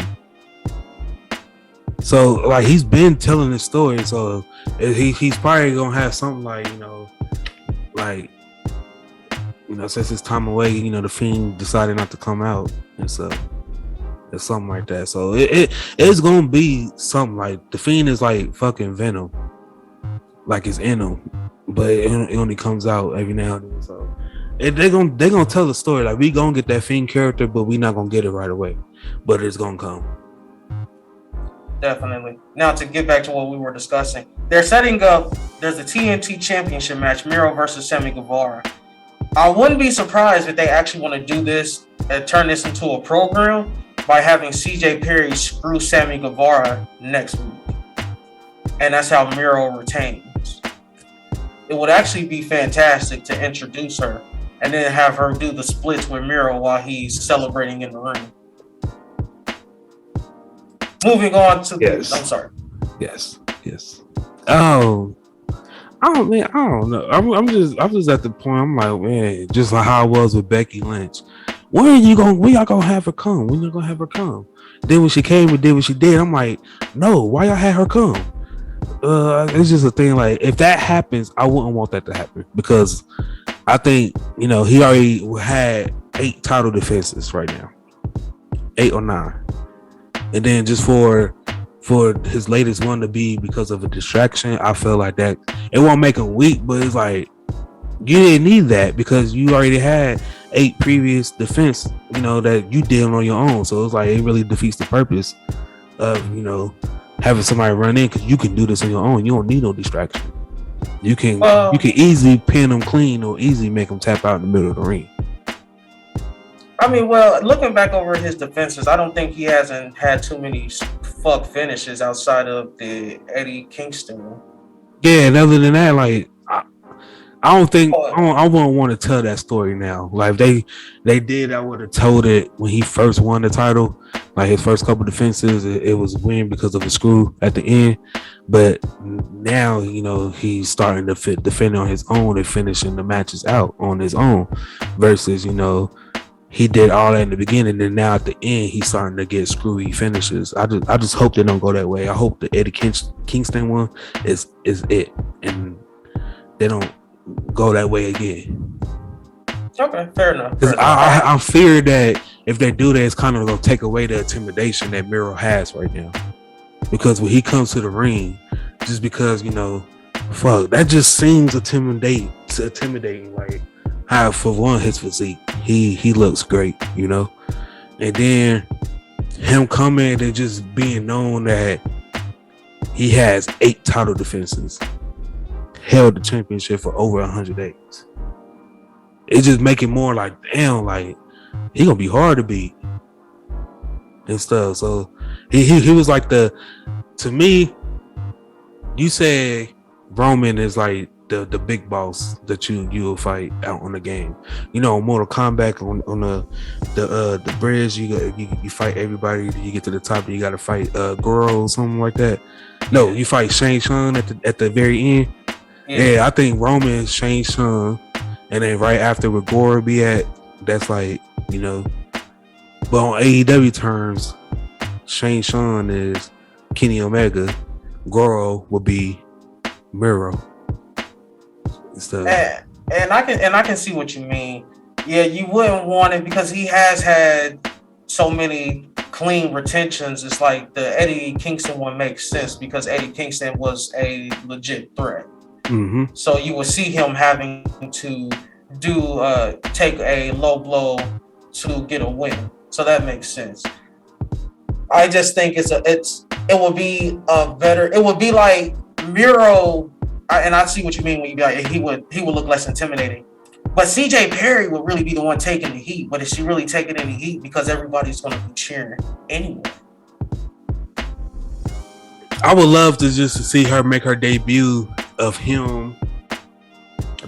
So like he's been telling the story. So he's probably gonna have something like since his time away, the Fiend decided not to come out, and so it's something like that. So it's gonna be something like the Fiend is like fucking Venom, like it's in him, but it only comes out every now and then. So they're gonna tell the story, like we gonna get that Fiend character, but we not gonna get it right away, but it's gonna come. Definitely. Now to get back to what we were discussing, they're setting up. There's a TNT Championship match: Miro versus Sammy Guevara. I wouldn't be surprised if they actually want to do this and turn this into a program by having CJ Perry screw Sammy Guevara next week, and that's how Miro retains. It would actually be fantastic to introduce her and then have her do the splits with Miro while he's celebrating in the ring. Moving on to I'm sorry. Yes. Oh, I don't know. I'm just at the point. I'm like, man, just like how I was with Becky Lynch. When y'all gonna have her come? When y'all gonna have her come? Then when she came and did what she did, I'm like, no, why y'all had her come? It's just a thing. Like, if that happens, I wouldn't want that to happen because I think he already had 8 title defenses right now, 8 or 9, and then just for his latest one to be because of a distraction, I feel like that it won't make him weak, but it's like you didn't need that because you already had 8 previous defense, that you did on your own. So it's like it really defeats the purpose of having somebody run in because you can do this on your own. You don't need no distraction. You can easily pin them clean or easily make them tap out in the middle of the ring. I mean, well, looking back over his defenses, I don't think he hasn't had too many fuck finishes outside of the Eddie Kingston one. Yeah, and other than that, like I don't think I wouldn't want to tell that story now. Like they did, I would have told it when he first won the title. Like his first couple defenses, it was a win because of a screw at the end. But now, he's starting to defend on his own and finishing the matches out on his own. Versus, he did all that in the beginning, and now at the end, he's starting to get screwy finishes. I just hope they don't go that way. I hope the Eddie Kingston one is it, and they don't go that way again. Okay, fair enough. I fear that if they do that, it's kind of going to take away the intimidation that Miro has right now. Because when he comes to the ring, just because, fuck, that just seems intimidating. Like, how, for one, his physique, he looks great, and then him coming and just being known that he has 8 title defenses, held the championship for over 100 days. It just make it more like, damn, like he gonna be hard to beat and stuff. So he was like to me, you say Roman is like the big boss that you will fight out on the game. Mortal Kombat on the bridge, you fight everybody. You get to the top, and you got to fight Goro or something like that. No, you fight Shang Tsung at the very end. Yeah, I think Roman is Shang Tsung, and then right after where Goro be at, that's like But on AEW terms, Shang Tsung is Kenny Omega. Goro will be Miro. And I can see what you mean. Yeah, you wouldn't want it because he has had so many clean retentions. It's like the Eddie Kingston one makes sense because Eddie Kingston was a legit threat. Mm-hmm. So you will see him having to take a low blow to get a win. So that makes sense. I just think it would be like Miro. And I see what you mean when you be like, he would look less intimidating. But CJ Perry would really be the one taking the heat. But is she really taking any heat because everybody's going to be cheering anyway? I would love to just see her make her debut of him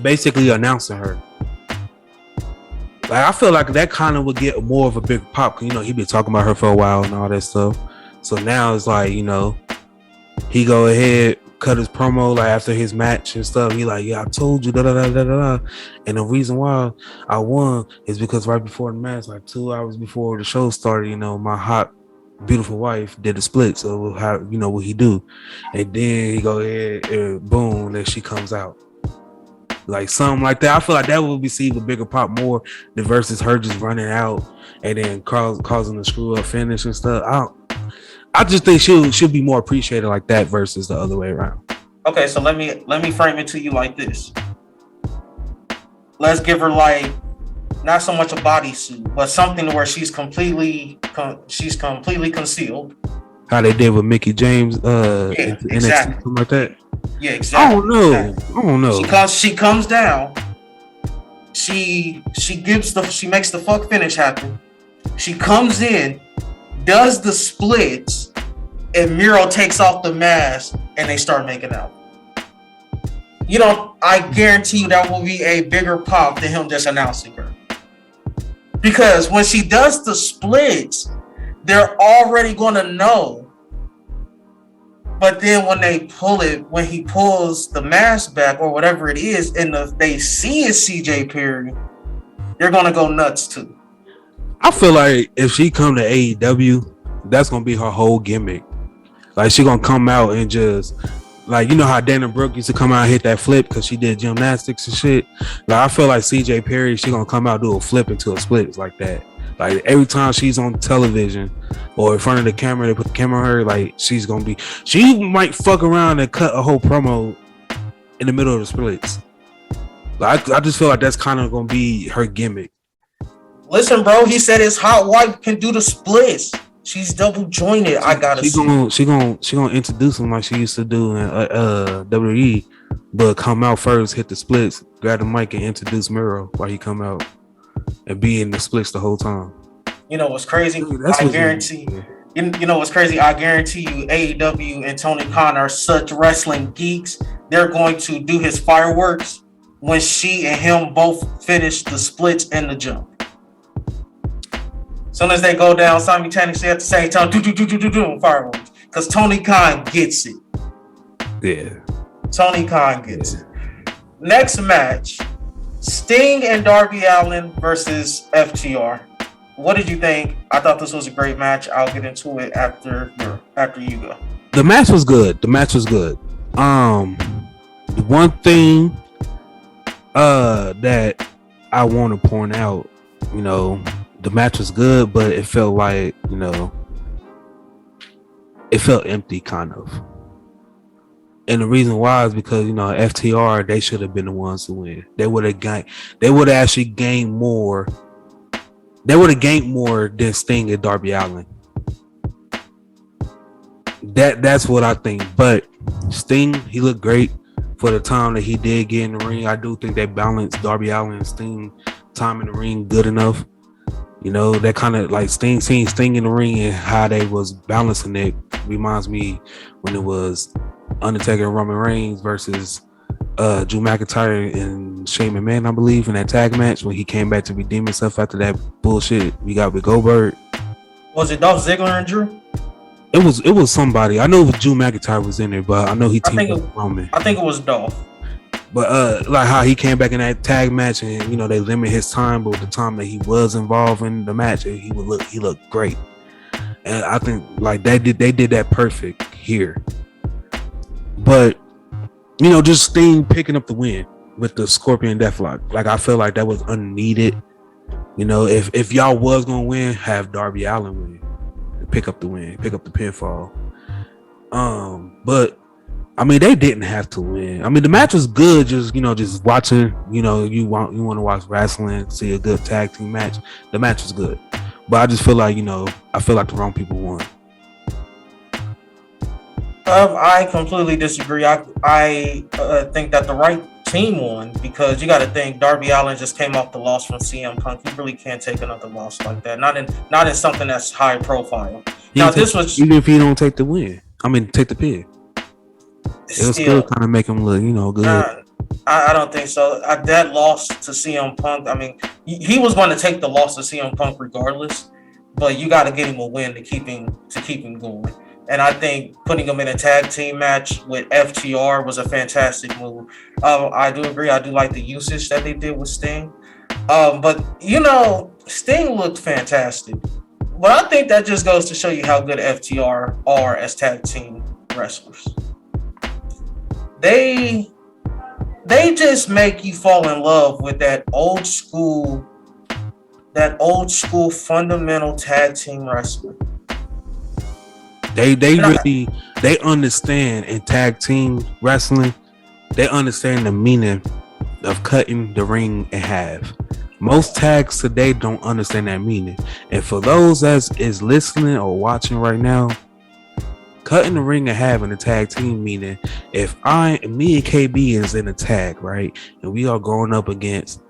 basically announcing her. Like, I feel like that kind of would get more of a big pop. He been talking about her for a while and all that stuff. So now it's like, he go ahead, cut his promo like after his match and stuff. He like, yeah, I told you, da da da da da. And the reason why I won is because right before the match, like 2 hours before the show started, my hot, beautiful wife did a split. So how what he do? And then he go ahead and boom, then she comes out. Like something like that. I feel like that would receive a bigger pop more than versus her just running out and then causing a screw up finish and stuff. I just think she'll be more appreciated like that versus the other way around. Okay, so let me frame it to you like this. Let's give her like not so much a bodysuit, but something where she's completely concealed, How they did with Mickey James, Yeah, into NXT, exactly. something like that. Yeah, I don't exactly. know. Exactly. I don't know. She comes down. She makes the fuck finish happen. She comes in, does the splits, and Miro takes off the mask, and they start making out. You know, I guarantee you that will be a bigger pop than him just announcing her. Because when she does the splits, they're already gonna know. But then when he pulls the mask back or whatever it is, and they see it's CJ Perry, they're gonna go nuts too. I feel like if she come to AEW, that's gonna be her whole gimmick. Like she gonna come out and just like, you know how Dana Brooke used to come out and hit that flip because she did gymnastics and shit. Like I feel like CJ Perry, she gonna come out and do a flip into a split like that. Like every time she's on television or in front of the camera, they put the camera on her. Like she might fuck around and cut a whole promo in the middle of the splits. Like I just feel like that's kind of gonna be her gimmick. Listen, bro, he said his hot wife can do the splits. She's double jointed. I gotta see. She gonna introduce him like she used to do in WWE, but come out first, hit the splits, grab the mic, and introduce Miro while he come out and be in the splits the whole time. You know what's crazy? I guarantee. You know what's crazy? I guarantee you, AEW and Tony Khan are such wrestling geeks. They're going to do his fireworks when she and him both finish the splits and the jump. As soon as they go down simultaneously at the same time, do fireworks. Because Tony Khan gets it. Yeah. Tony Khan gets it. Next match, Sting and Darby Allen versus FTR. What did you think? I thought this was a great match. I'll get into it after you go. The match was good. The one thing that I want to point out, you know, the match was good, but it felt like, you know, it felt empty kind of. And the reason why is because, you know, FTR, they should have been the ones to win. They would have actually gained more. They would have gained more than Sting and Darby Allen. That's what I think. But Sting, he looked great for the time that he did get in the ring. I do think they balanced Darby Allen and Sting time in the ring good enough. You know, that kind of like seeing Sting in the ring and how they was balancing it reminds me when it was Undertaker and Roman Reigns versus Drew McIntyre and Shane McMahon, I believe, in that tag match when he came back to redeem himself after that bullshit we got with Goldberg. Was it Dolph Ziggler and Drew? It was somebody. I know it was Drew McIntyre was in there, but I know he teamed up with Roman. I think it was Dolph. But like how he came back in that tag match and, you know, they limit his time, but the time that he was involved in the match, he looked great. And I think like they did that perfect here. But, you know, just Sting picking up the win with the Scorpion Deathlock. Like I feel like that was unneeded. You know, if y'all was gonna win, have Darby Allen win. Pick up the win, pick up the pinfall. But I mean, they didn't have to win. I mean, the match was good. Just, you know, just watching. You know, you want to watch wrestling, see a good tag team match. The match was good, but I just feel like, you know, I feel like the wrong people won. I completely disagree. I think that the right team won because you got to think Darby Allen just came off the loss from CM Punk. He really can't take another loss like that. Not in something that's high profile. Now this was even if he don't take the win. I mean, take the pin. It'll still kind of make him look, you know, good. I don't think so. That loss to CM Punk, I mean, he was going to take the loss to CM Punk regardless, but you got to get him a win to keep him going. And I think putting him in a tag team match with FTR was a fantastic move. I do agree. I do like the usage that they did with Sting. But, you know, Sting looked fantastic. But I think that just goes to show you how good FTR are as tag team wrestlers. They just make you fall in love with that old school fundamental tag team wrestling. They understand in tag team wrestling, they understand the meaning of cutting the ring in half. Most tags today don't understand that meaning. And for those that is listening or watching right now, Cutting the ring and having a tag team, meaning if me and KB is in a tag, right, and we are going up against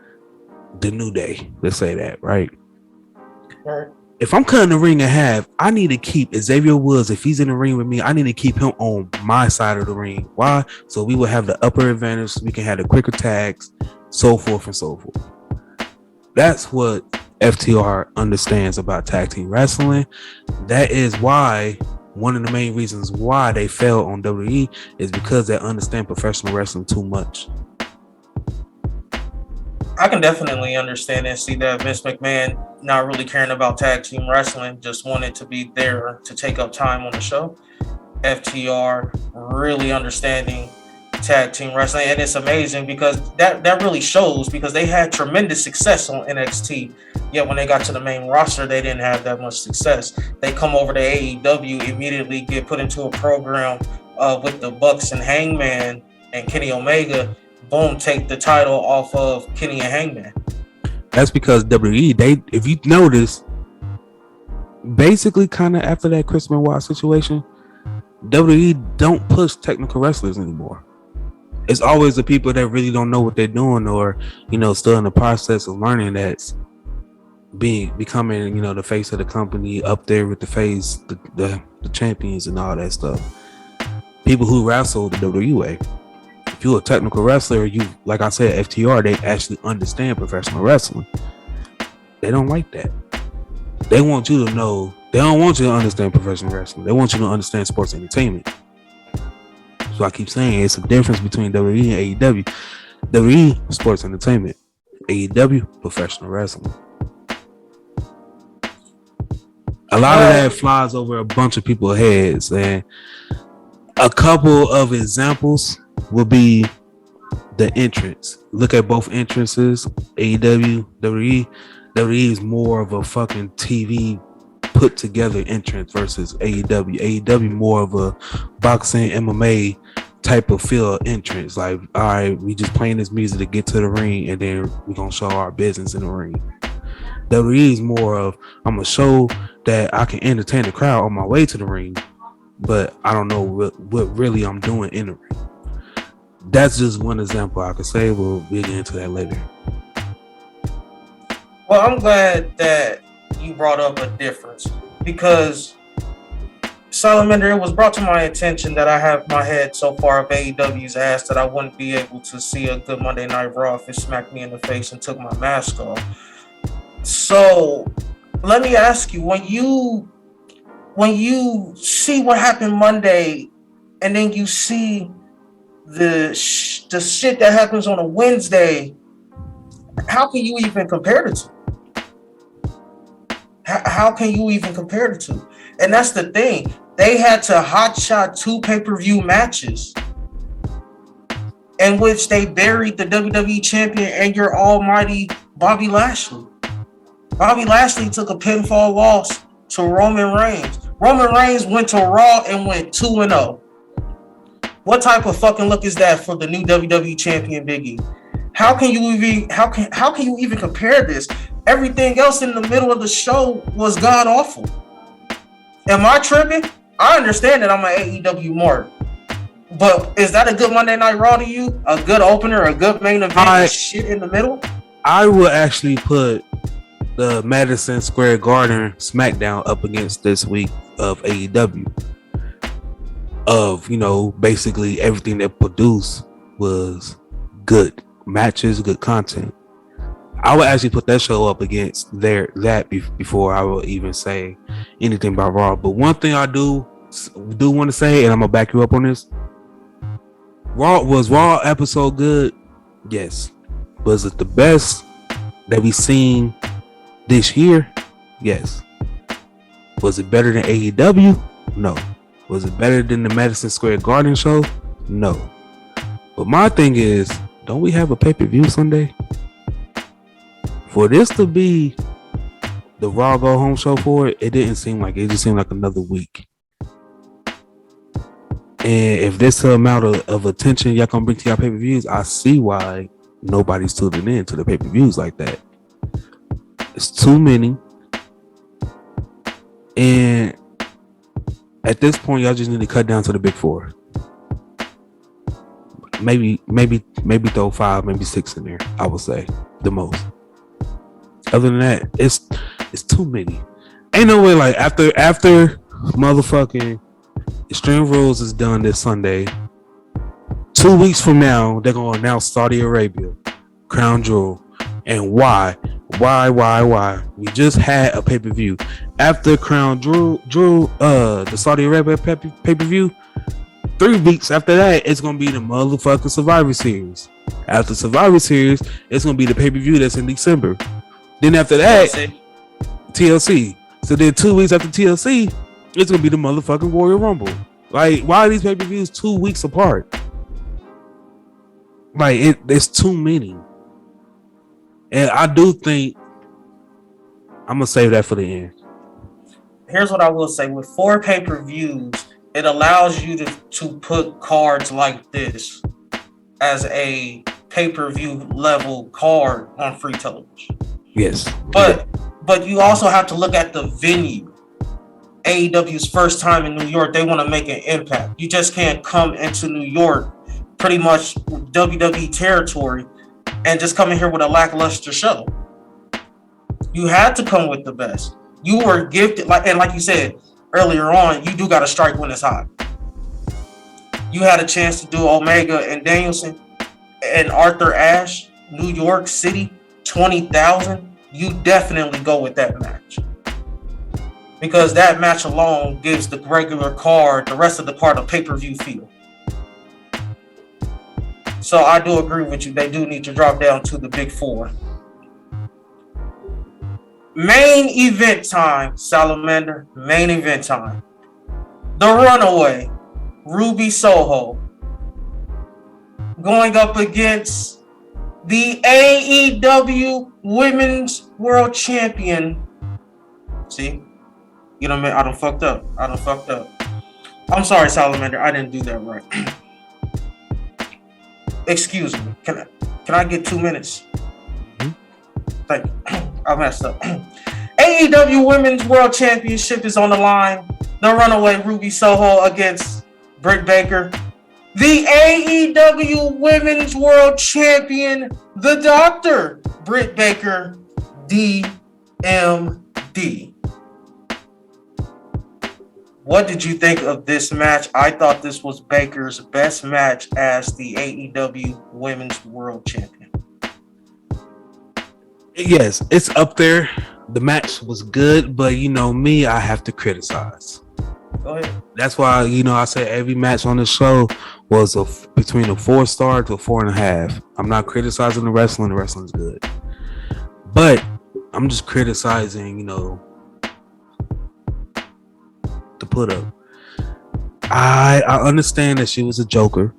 the New Day, let's say that, right? Right. If I'm cutting the ring in half, I need to keep Xavier Woods. If he's in the ring with me, I need to keep him on my side of the ring. Why? So we will have the upper advantage. We can have the quicker tags, so forth and so forth. That's what FTR understands about tag team wrestling. That is why one of the main reasons why they failed on WWE is because they understand professional wrestling too much. I can definitely understand and see that Vince McMahon not really caring about tag team wrestling, just wanted to be there to take up time on the show. FTR really understanding tag team wrestling, and it's amazing because that really shows, because they had tremendous success on NXT, yet when they got to the main roster they didn't have that much success. They come over to AEW, immediately get put into a program with the Bucks and Hangman and Kenny Omega. Boom, take the title off of Kenny and Hangman. That's because WWE, they, if you notice, basically kind of after that Chris Benoit situation, WWE don't push technical wrestlers anymore. It's always the people that really don't know what they're doing, or, you know, still in the process of learning, that's becoming, you know, the face of the company, up there with the face, the champions and all that stuff. People who wrestle the WWE way. If you're a technical wrestler, you, like I said, FTR, they actually understand professional wrestling. They don't like that. They want you to know. They don't want you to understand professional wrestling. They want you to understand sports entertainment. So I keep saying it's a difference between WWE and AEW. WWE, sports entertainment. AEW, professional wrestling. A lot of that flies over a bunch of people's heads, and a couple of examples will be the entrance. Look at both entrances. AEW, WWE. WWE is more of a fucking TV put together entrance versus AEW. AEW more of a boxing MMA type of feel entrance. Like, all right, we just playing this music to get to the ring, and then we're gonna show our business in the ring. WWE is more of, I'm gonna show that I can entertain the crowd on my way to the ring, but I don't know what really I'm doing in the ring. That's just one example I could say. We'll get into that later. Well, I'm glad that you brought up a difference, because Salamander, it was brought to my attention that I have my head so far up AEW's ass that I wouldn't be able to see a good Monday Night Raw if it smacked me in the face and took my mask off. So let me ask you, when you see what happened Monday, and then you see the shit that happens on a Wednesday, how can you even compare the two? How can you even compare the two? And that's the thing. They had to hotshot 2 pay-per-view matches in which they buried the WWE champion and your almighty Bobby Lashley. Bobby Lashley took a pinfall loss to Roman Reigns. Roman Reigns went to Raw and went 2-0. What type of fucking look is that for the new WWE champion, Big E? How can you even compare this? Everything else in the middle of the show was god awful. Am I tripping? I understand that I'm an AEW mark, but is that a good Monday Night Raw to you? A good opener, a good main event, shit in the middle? I would actually put the Madison Square Garden SmackDown up against this week of AEW. Of, you know, basically everything they produced was good matches, good content. I would actually put that show up against that before I would even say anything about Raw. But one thing I do want to say, and I'm gonna back you up on this: Raw episode good? Yes. Was it the best that we've seen this year? Yes. Was it better than AEW? No. Was it better than the Madison Square Garden show? No. But my thing is, don't we have a pay-per-view Sunday? For this to be the Raw Go Home show for it, it didn't seem like it. Just seemed like another week. And if this the amount of attention y'all gonna bring to y'all pay-per-views, I see why nobody's tuning in to the pay-per-views like that. It's too many. And At this point, y'all just need to cut down to the big four. Maybe throw 5, maybe 6 in there. I would say the most. Other than that, it's too many. Ain't no way. Like after motherfucking Extreme Rules is done this Sunday, 2 weeks from now they're gonna announce Saudi Arabia, Crown Jewel, and why? We just had a pay-per-view after Crown Jewel, the Saudi Arabia pay-per-view. 3 weeks after that, it's gonna be the motherfucking Survivor Series. After Survivor Series, it's gonna be the pay-per-view that's in December. Then after that, TLC. So then 2 weeks after TLC, it's gonna be the motherfucking Royal Rumble. Like, why are these pay-per-views 2 weeks apart? Like, there's too many. And I do think I'm gonna save that for the end. Here's what I will say: with 4 pay-per-views, it allows you to put cards like this as a pay-per-view level card on free television. Yes. But you also have to look at the venue. AEW's first time in New York, they want to make an impact. You just can't come into New York, pretty much WWE territory, and just come in here with a lackluster show. You had to come with the best. You were gifted, like you said earlier on, you do got to strike when it's hot. You had a chance to do Omega and Danielson and Arthur Ashe, New York City, 20,000. You definitely go with that match. Because that match alone gives the regular card, the rest of the card, a pay-per-view feel. So I do agree with you. They do need to drop down to the big 4. Main event time, Salamander. Main event time. The Runaway, Ruby Soho, going up against the AEW Women's World Champion. See? You know what I mean? I done fucked up. I'm sorry, Salamander. I didn't do that right. Excuse me. Can I get 2 minutes? Thank you. I messed up. AEW Women's World Championship is on the line. The Runaway Ruby Soho against Britt Baker. The AEW Women's World Champion, the Doctor, Britt Baker, DMD. What did you think of this match? I thought this was Baker's best match as the AEW Women's World Champion. Yes, it's up there. The match was good, but you know me, I have to criticize. Go ahead. That's why, I say every match on the show was between a 4-star to a 4.5. I'm not criticizing the wrestling. The wrestling's good. But I'm just criticizing, the put up. I understand that she was a joker.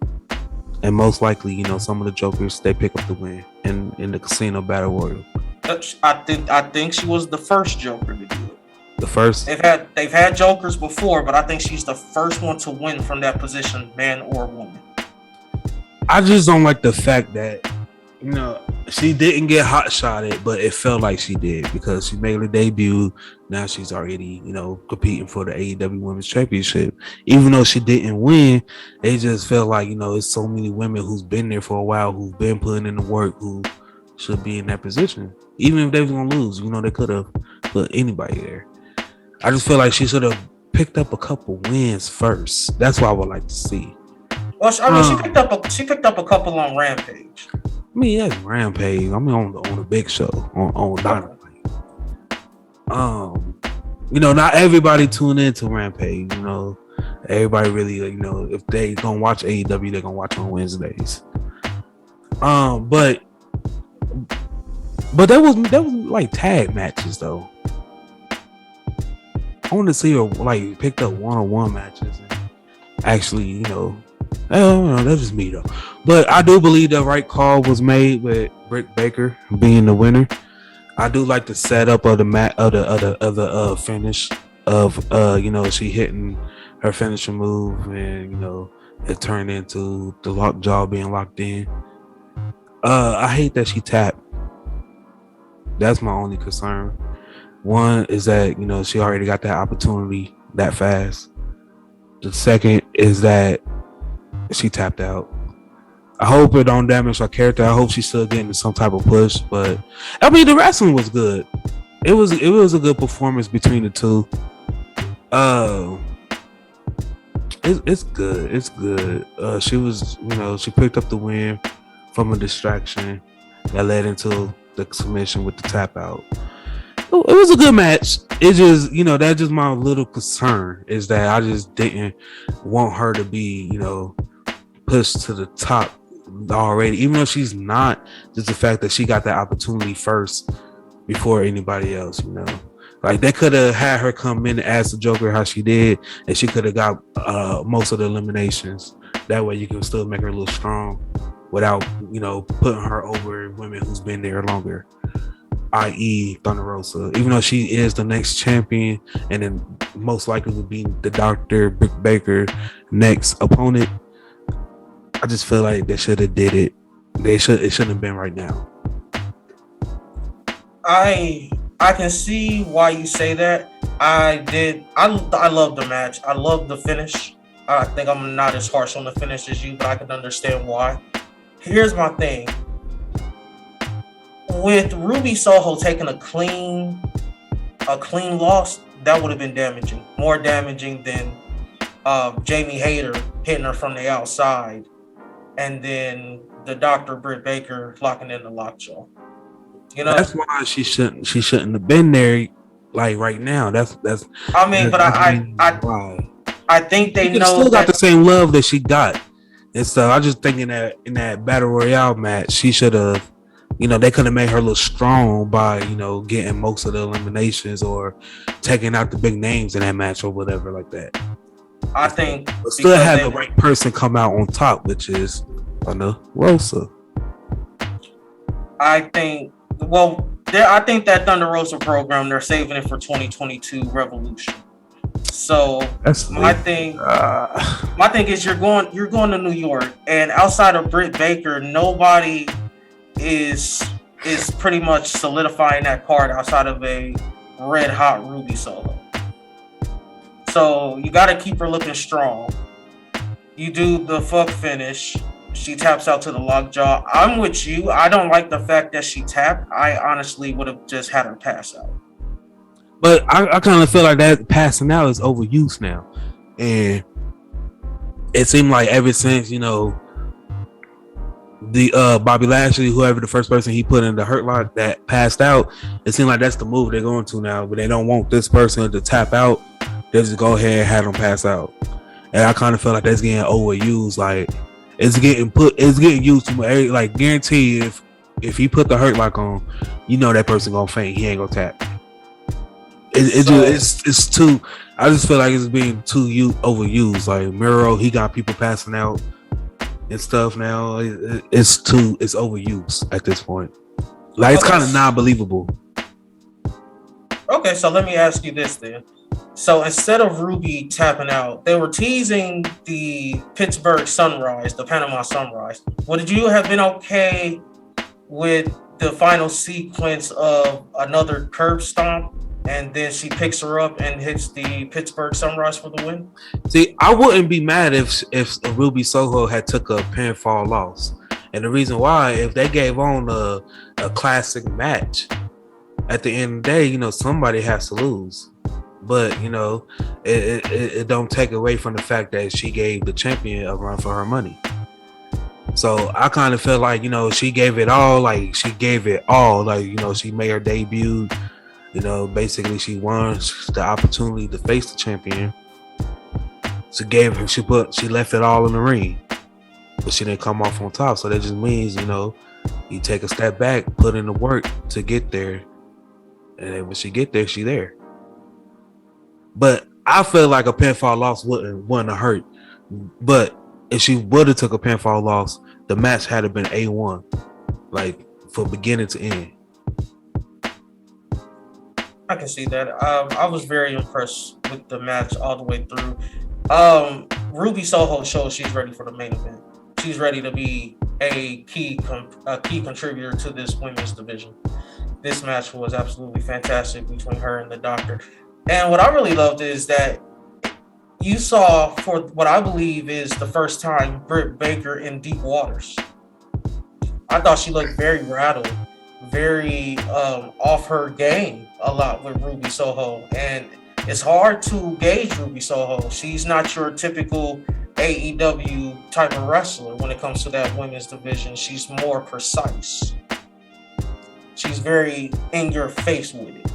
And most likely, some of the jokers, they pick up the win in the casino battle royal. I think she was the first joker to do it. The first? They've had jokers before, but I think she's the first one to win from that position, man or woman. I just don't like the fact that, she didn't get hot shotted, but it felt like she did because she made her debut. Now she's already, competing for the AEW Women's Championship. Even though she didn't win, it just felt like, it's so many women who's been there for a while, who've been putting in the work, who should be in that position. Even if they was going to lose, they could have put anybody there. I just feel like she should have picked up a couple wins first. That's what I would like to see. Well, she picked up a couple on Rampage. Yes, Rampage. On a big show on Dynamite. Not everybody tune into Rampage. Everybody really, if they gonna watch AEW, they're gonna watch on Wednesdays. But there was like tag matches though. I want to see her like picked up one-on-one matches and actually, I don't know, that's just me though. But I do believe the right call was made with Britt Baker being the winner. I do like the setup of the finish of she hitting her finishing move and it turned into the lockjaw being locked in. I hate that she tapped. That's my only concern. One is that she already got that opportunity that fast. The second is that she tapped out. I hope it don't damage her character. I hope she's still getting some type of push. But I mean, the wrestling was good. It was a good performance between the two. It's good. It's good. She was, she picked up the win from a distraction that led into the submission with the tap out. It was a good match. It just, that's just my little concern is that I just didn't want her to be, pushed to the top already, even though she's not. Just the fact that she got that opportunity first before anybody else, Like they could have had her come in as the Joker how she did, and she could have got most of the eliminations. That way you can still make her a little strong without, putting her over women who's been there longer, i.e. Thunder Rosa. Even though she is the next champion and then most likely would be the Dr. Britt Baker next opponent, I just feel like they should have did it. It shouldn't have been right now. I can see why you say that. I love the match. I love the finish. I think I'm not as harsh on the finish as you, but I can understand why. Here's my thing. With Ruby Soho taking a clean loss, that would have been damaging. More damaging than Jamie Hayter hitting her from the outside, and then the Dr. Britt Baker locking in the lockjaw. That's why she shouldn't have been there like right now. I think they know still got the same love that she got. And so I just thinking that in that Battle Royale match, she should have, they could have made her look strong by, getting most of the eliminations or taking out the big names in that match or whatever like that. I think but still have the right person come out on top, which is Thunder Rosa. I think that Thunder Rosa program, they're saving it for 2022 Revolution. So my thing is you're going to New York, and outside of Britt Baker, nobody is pretty much solidifying that card outside of a red hot Ruby Soho. So you got to keep her looking strong. You do the fuck finish. She taps out to the lockjaw. I'm with you. I don't like the fact that she tapped. I honestly would have just had her pass out. But I kind of feel like that passing out is overused now. And it seemed like ever since, the Bobby Lashley, whoever the first person he put in the Hurt Lock that passed out, it seemed like that's the move they're going to now. But they don't want this person to tap out. They just go ahead and have them pass out. And I kind of feel like that's getting overused. Like, it's getting used too much. Like, guarantee if he put the Hurt Lock on, that person gonna faint. He ain't gonna tap. It's too. I just feel like it's being too overused. Like Miro, he got people passing out and stuff now. It's overused at this point. Like it's kind of non-believable. Okay, so let me ask you this then. So instead of Ruby tapping out, they were teasing the Pittsburgh Sunrise, the Panama Sunrise. Would you have been okay with the final sequence of another curb stomp, and then she picks her up and hits the Pittsburgh Sunrise for the win? See, I wouldn't be mad if Ruby Soho had took a pinfall loss. And the reason why, if they gave on a classic match, at the end of the day, somebody has to lose. But, it don't take away from the fact that she gave the champion a run for her money. So I kind of feel like, she gave it all. Like, she made her debut. Basically she won the opportunity to face the champion. She left it all in the ring. But she didn't come off on top. So that just means, you take a step back, put in the work to get there. And then when she get there, she there. But I feel like a pinfall loss wouldn't have hurt. But if she would have took a pinfall loss, the match had to been A1. Like, from beginning to end. I can see that. I was very impressed with the match all the way through. Ruby Soho shows she's ready for the main event. She's ready to be a key contributor to this women's division. This match was absolutely fantastic between her and the Doctor. And what I really loved is that you saw for what I believe is the first time Britt Baker in deep waters. I thought she looked very rattled, very off her game a lot with Ruby Soho. And it's hard to gauge Ruby Soho. She's not your typical AEW type of wrestler when it comes to that women's division. She's more precise. She's very in your face with it.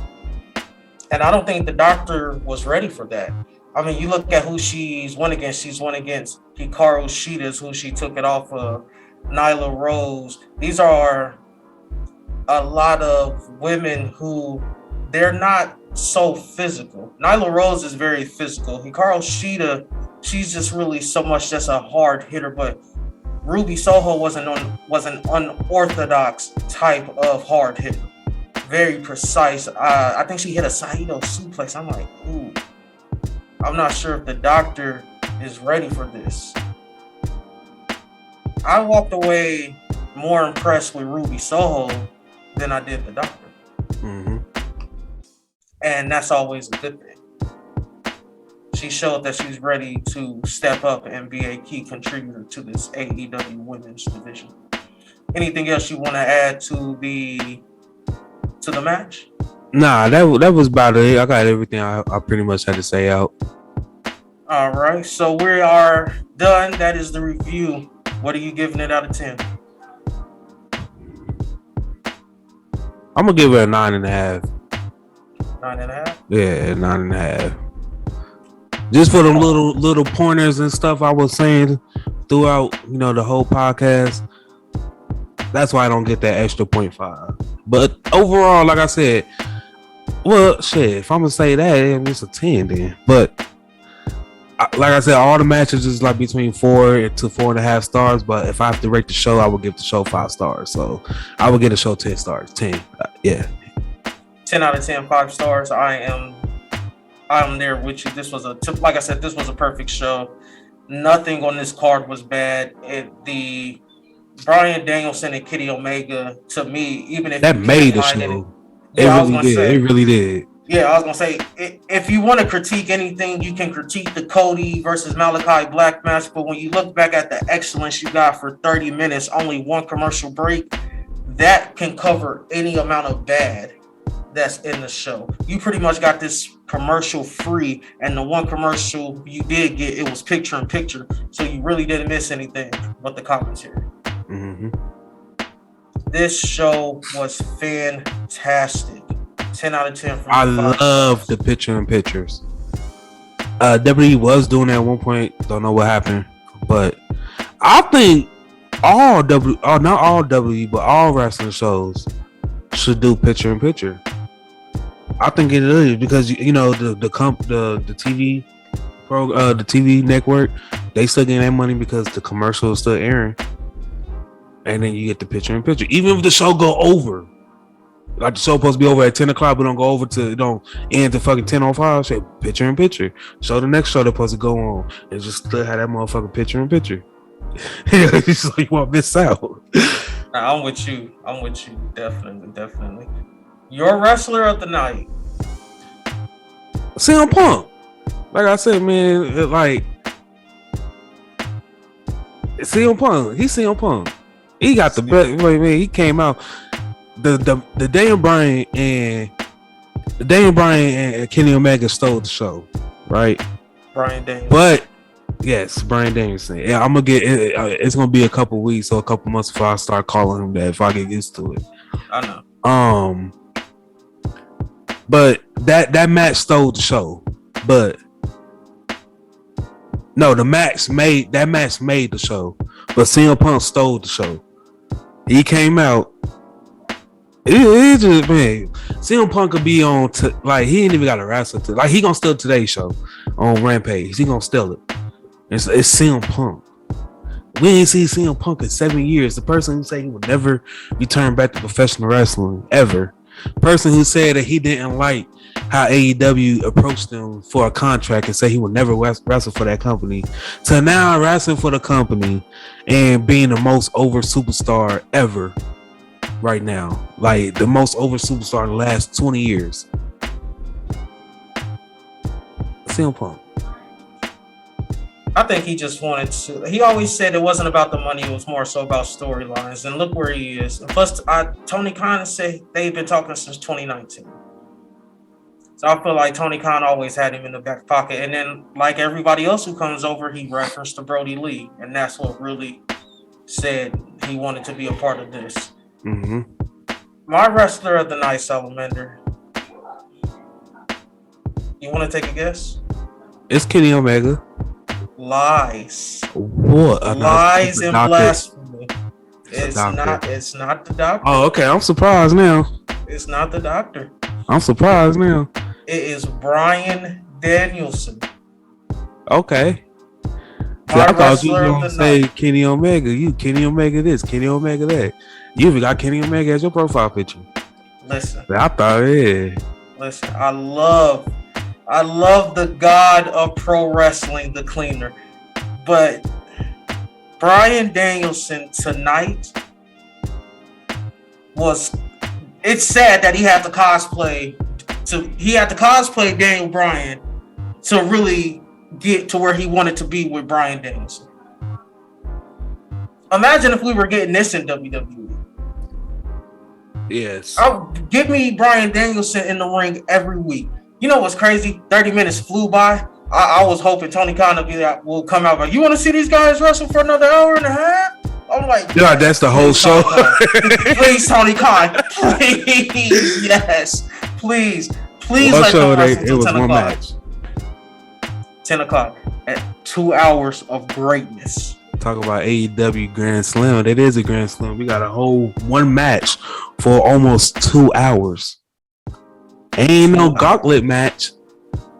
And I don't think the doctor was ready for that. I mean, you look at who she's won against. She's won against Hikaru Shida, who she took it off of, Nyla Rose. These are a lot of women who they're not so physical. Nyla Rose is very physical. Hikaru Shida, she's just really so much just a hard hitter. But Ruby Soho was an unorthodox type of hard hitter. Very precise. I think she hit a Saito suplex. I'm like, ooh. I'm not sure if the doctor is ready for this. I walked away more impressed with Ruby Soho than I did the doctor. Mm-hmm. And that's always a good thing. She showed that she's ready to step up and be a key contributor to this AEW women's division. Anything else you want to add to the match? Nah, that was about it. I got everything I pretty much had to say out. All right, so we are done. That is the review. What are you giving it out of 10? I'm gonna give it a 9.5. 9.5? Yeah, 9.5. Just for the little pointers and stuff I was saying throughout, the whole podcast. That's why I don't get that extra 0.5. But overall, like I said, well, shit, if I'm gonna say that, it's a 10 then. But like I said, all the matches is like between 4 to 4.5 stars. But if I have to rate the show, I would give the show 5 stars. So I would give the show 10 stars. 10, yeah. 10 out of 10, 5 stars. I'm there with you. This was like I said, this was a perfect show. Nothing on this card was bad. The Bryan Danielson and Kenny Omega, to me, even if that made the show, it really did. Yeah, I was gonna say, if you want to critique anything, you can critique the Cody versus Malachi Black match. But when you look back at the excellence you got for 30 minutes, only one commercial break, that can cover any amount of bad that's in the show. You pretty much got this commercial free, and the one commercial you did get, it was picture in picture, so you really didn't miss anything but the commentary. Mm-hmm. This show was fantastic. 10 out of 10 from I love the picture in pictures. WWE was doing that at one point. Don't know what happened, but I think not all W, but all wrestling shows should do picture in picture. I think it is because the TV the TV network, they still getting that money because the commercial is still airing, and then you get the picture in picture. Even if the show go over, like the show supposed to be over at 10 o'clock, but don't go over to end to fucking 10:05. Say picture in picture. Show the next show they're supposed to go on, and just still have that motherfucking picture in picture. So you won't miss out. I'm with you. Definitely. Your wrestler of the night. CM Punk. Like I said, man, CM Punk. He's CM Punk. He got the best. Man, he came out. The Daniel Bryan and Kenny Omega stole the show, right? Bryan Danielson. But yes, Bryan Danielson. Yeah, I'm gonna get it. It's gonna be a couple weeks or a couple months before I start calling him that. If I get used to it. I know. But that match stole the show. But no, the match made the show. But CM Punk stole the show. He came out. It just, man, CM Punk could be on he ain't even got a wrestler to, he gonna steal today's show on Rampage. He gonna steal it. It's CM Punk. We ain't seen CM Punk in 7 years. The person who said he would never return back to professional wrestling ever. Person who said that he didn't like how AEW approached him for a contract and said he would never wrestle for that company, to now wrestling for the company and being the most over superstar ever right now. Like the most over superstar in the last 20 years. CM Punk. I think he just wanted to. He always said it wasn't about the money; it was more so about storylines. And look where he is. And plus, Tony Khan said they've been talking since 2019. So I feel like Tony Khan always had him in the back pocket. And then, like everybody else who comes over, he referenced to Brody Lee, and that's what really said he wanted to be a part of this. Mm-hmm. My wrestler of the night, Salamander. You want to take a guess? It's Kenny Omega. Lies. What? Lies and blasphemy. It's not the doctor. Oh, okay. I'm surprised now. It's not the doctor. I'm surprised now. It is Bryan Danielson. Okay. See, I thought you were going to say Kenny Omega. You Kenny Omega this, Kenny Omega that. You even got Kenny Omega as your profile picture. Listen. I thought, yeah. Listen, I love the god of pro wrestling, the cleaner. But Bryan Danielson tonight it's sad that he had to cosplay Daniel Bryan to really get to where he wanted to be with Bryan Danielson. Imagine if we were getting this in WWE. Yes. Give me Bryan Danielson in the ring every week. You know what's crazy? 30 minutes flew by. I was hoping Tony Khan will come out like, you want to see these guys wrestle for another hour and a half? I'm like, yeah, that's the whole show. Please, Tony Khan. Please, yes. Please. What show it was one match. 10 o'clock at 2 hours of greatness. Talk about AEW Grand Slam. It is a Grand Slam. We got a whole one match for almost 2 hours. Ain't no gauntlet match.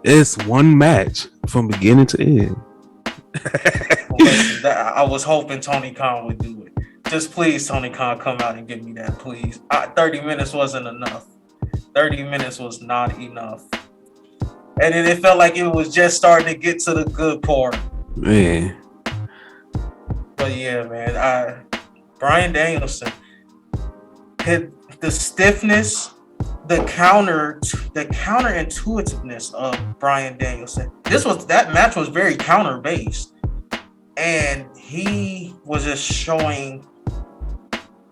It's one match from beginning to end. I was hoping Tony Khan would do it. Just please, Tony Khan, come out and give me that, please. 30 minutes wasn't enough. 30 minutes was not enough. And then it felt like it was just starting to get to the good part. Man. But yeah, man. Bryan Danielson. The stiffness, the counterintuitiveness of Bryan Danielson. That match was very counter-based. And he was just showing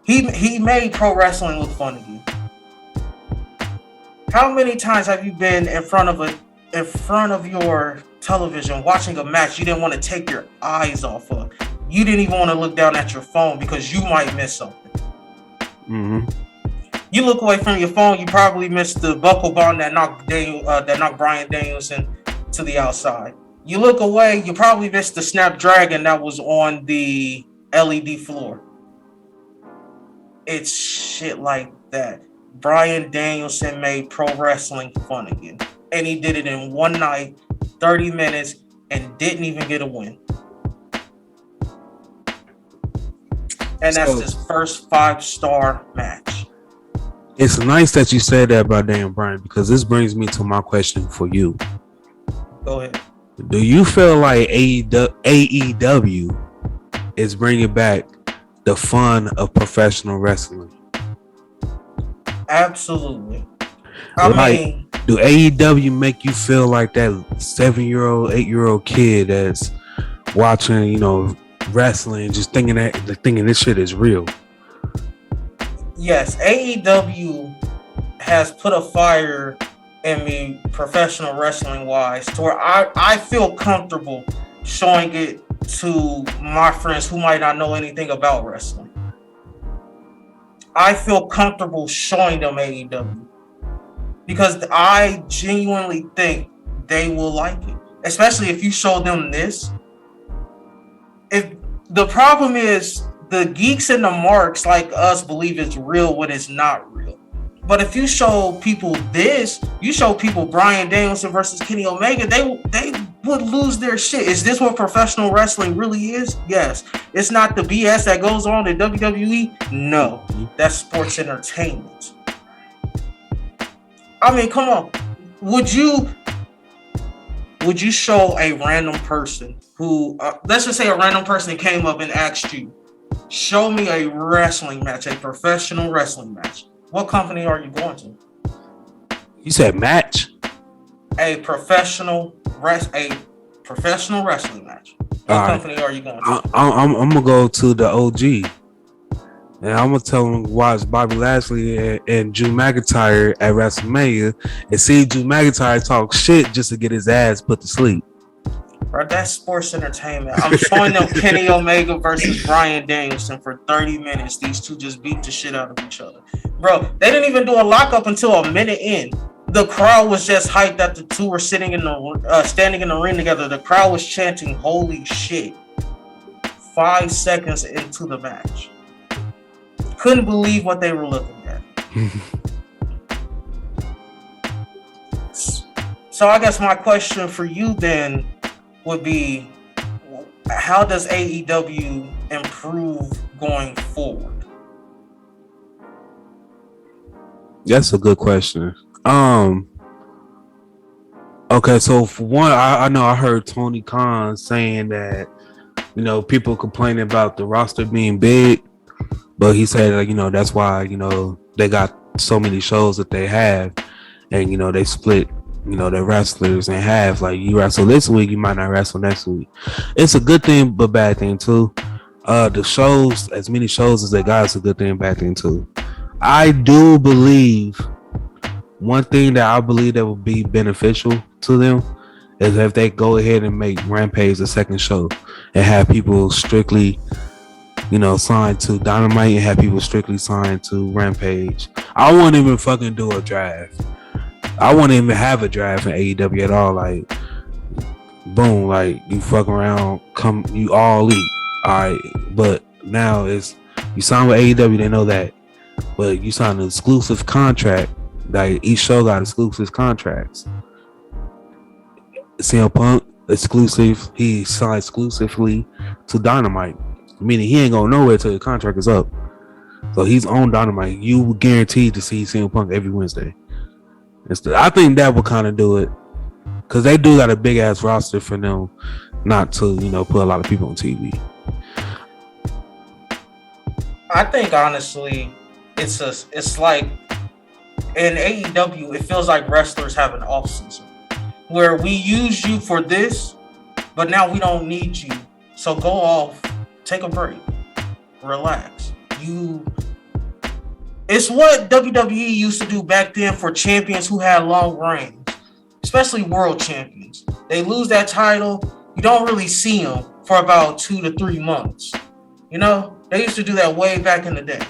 he made pro wrestling look fun again. How many times have you been in front of your television watching a match you didn't want to take your eyes off of? You didn't even want to look down at your phone because you might miss something. Mm-hmm. You look away from your phone, you probably missed the buckle bomb that knocked Bryan Danielson to the outside. You look away, you probably missed the Snapdragon that was on the LED floor. It's shit like that. Bryan Danielson made pro wrestling fun again. And he did it in one night, 30 minutes, and didn't even get a win. And that's his first 5-star match. It's nice that you said that about Daniel Bryan, because this brings me to my question for you. Go ahead. Do you feel like AEW is bringing back the fun of professional wrestling? Absolutely. Do AEW make you feel like that 7-year-old, 8-year-old kid that's watching, wrestling, just thinking this shit is real? Yes, AEW has put a fire in me professional wrestling wise to where I feel comfortable showing it to my friends who might not know anything about wrestling. I feel comfortable showing them AEW because I genuinely think they will like it, especially if you show them this. If the problem is the geeks and the marks like us believe it's real when it's not real. But if you show people this, you show people Bryan Danielson versus Kenny Omega, they would lose their shit. Is this what professional wrestling really is? Yes. It's not the BS that goes on in WWE. No, that's sports entertainment. I mean, come on. Would you show a random person who, let's just say a random person came up and asked you, show me a wrestling match, a professional wrestling match. What company are you going to? You said match? A professional wrestling match. What company are you going to? I'm gonna go to the OG. And I'm gonna tell them watch Bobby Lashley and Drew McIntyre at WrestleMania and see Drew McIntyre talk shit just to get his ass put to sleep. Bro, that's sports entertainment. I'm showing them Kenny Omega versus Bryan Danielson for 30 minutes. These two just beat the shit out of each other. Bro, they didn't even do a lockup until a minute in. The crowd was just hyped that the two were standing in the ring together. The crowd was chanting, "Holy shit!" 5 seconds into the match. Couldn't believe what they were looking at. So I guess my question for you then would be, how does AEW improve going forward? That's a good question. Okay, so for one, I know I heard Tony Khan saying that, you know, people complaining about the roster being big, but he said, like, you know, that's why, you know, they got so many shows that they have, and, you know, they split, you know, the wrestlers in half. Like, you wrestle this week, you might not wrestle next week. It's a good thing, but bad thing too. The shows, as many shows as they got, is a good thing, bad thing too. I do believe one thing that I believe that would be beneficial to them is if they go ahead and make Rampage a second show and have people strictly, you know, signed to Dynamite and have people strictly signed to Rampage. I wouldn't even fucking do a draft. I wouldn't even have a draft in AEW at all. Like, boom, like, you fuck around, come, you all eat. Alright, but now it's, you sign with AEW, they know that. But you sign an exclusive contract. Like, each show got exclusive contracts. CM Punk exclusive, he signed exclusively to Dynamite, meaning he ain't going nowhere till the contract is up. So he's on Dynamite. You guaranteed to see CM Punk every Wednesday. I think that would kind of do it, because they do got a big ass roster for them not to, you know, put a lot of people on TV. I think honestly, it's like in AEW, it feels like wrestlers have an off season where we use you for this, but now we don't need you. So go off, take a break, relax. It's what WWE used to do back then for champions who had long reigns, especially world champions. They lose that title, you don't really see them for about 2 to 3 months. You know, they used to do that way back in the day.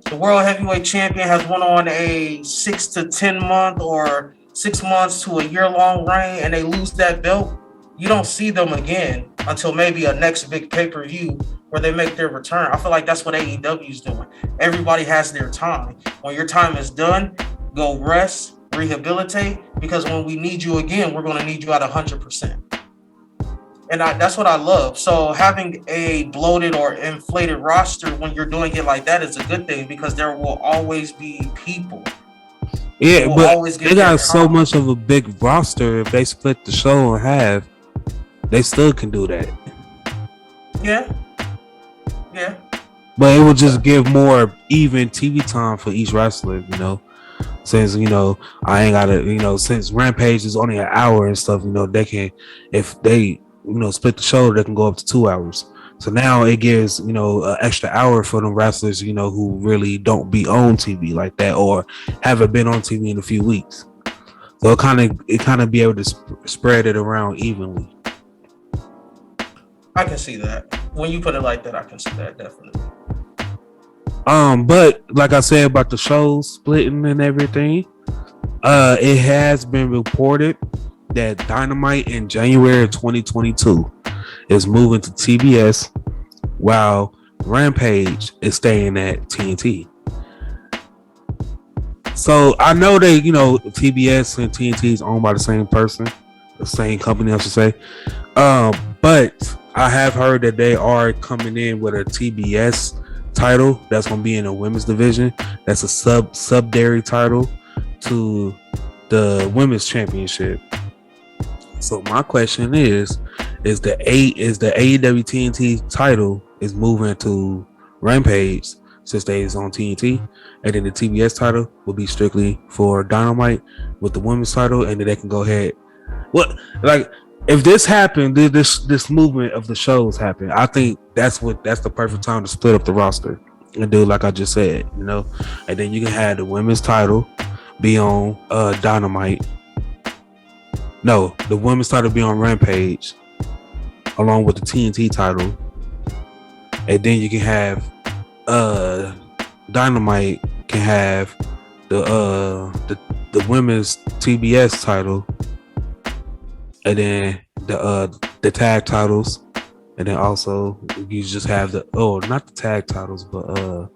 The world heavyweight champion has went on a 6 to 10 month or 6 months to a year-long reign, and they lose that belt. You don't see them again until maybe a next big pay-per-view where they make their return. I feel like that's what AEW is doing. Everybody has their time. When your time is done, go rest, rehabilitate, because when we need you again, we're going to need you at 100%. And that's what I love. So having a bloated or inflated roster when you're doing it like that is a good thing, because there will always be people. Yeah, but they got so much of a big roster. If they split the show in half, they still can do that. Yeah. But it will just give more even TV time for each wrestler, you know. Since, you know, I ain't gotta, you know, since Rampage is only an hour and stuff, you know, they can, if they, you know, split the show, they can go up to 2 hours. So now it gives, you know, an extra hour for the wrestlers, you know, who really don't be on TV like that or haven't been on TV in a few weeks. So it kind of be able to spread it around evenly. I can see that. When you put it like that, I can see that definitely. But like I said about the shows splitting and everything, it has been reported that Dynamite in January of 2022 is moving to TBS, while Rampage is staying at TNT. So I know they, you know, TBS and TNT is owned by the same person, the same company, I should say. But I have heard that they are coming in with a TBS title that's going to be in the women's division. That's a subsidiary title to the women's championship. So my question is the AEW TNT title is moving to Rampage since they is on TNT, and then the TBS title will be strictly for Dynamite with the women's title, and then they can go ahead. What, like, if this happened, this movement of the shows happened, I think that's the perfect time to split up the roster and do like I just said, you know, and then you can have the women's title be on Dynamite. No, the women's title be on Rampage, along with the TNT title, and then you can have Dynamite can have the women's TBS title, and then the tag titles, and then also you just have not the tag titles, but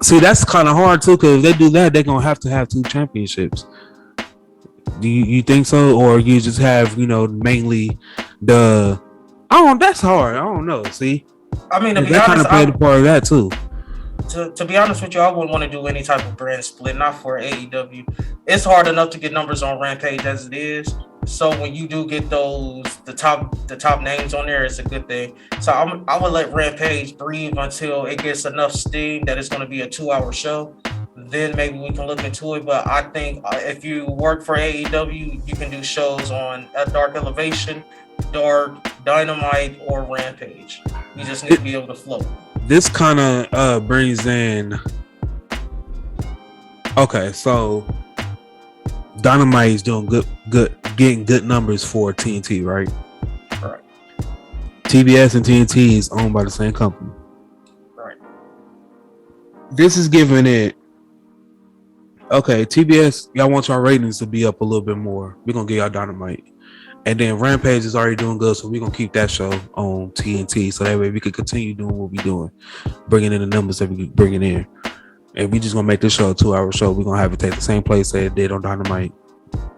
see, that's kind of hard too, because if they do that, they're gonna have to have 2 championships. Do you think so, or you just have mainly the? Oh, that's hard. I don't know. See, I mean, to be that kind honest, of played a part of that too. To be honest with you, I wouldn't want to do any type of brand split, not for AEW. It's hard enough to get numbers on Rampage as it is. So when you do get the top names on there, it's a good thing. So I would let Rampage breathe until it gets enough steam that it's going to be a 2-hour show. Then maybe we can look into it. But I think if you work for AEW, you can do shows on Dark Elevation, Dark, Dynamite, or Rampage. You just need to be able to float. This kind of brings in. Okay, so Dynamite is doing getting good numbers for TNT, right? Right. TBS and TNT is owned by the same company. Right. This is giving it. Okay, TBS, y'all want your ratings to be up a little bit more. We're gonna get y'all Dynamite. And then Rampage is already doing good, so we're going to keep that show on TNT. So that way we can continue doing what we're doing, bringing in the numbers that we bringing in. And we just going to make this show a 2-hour show. We're going to have it take the same place that it did on Dynamite.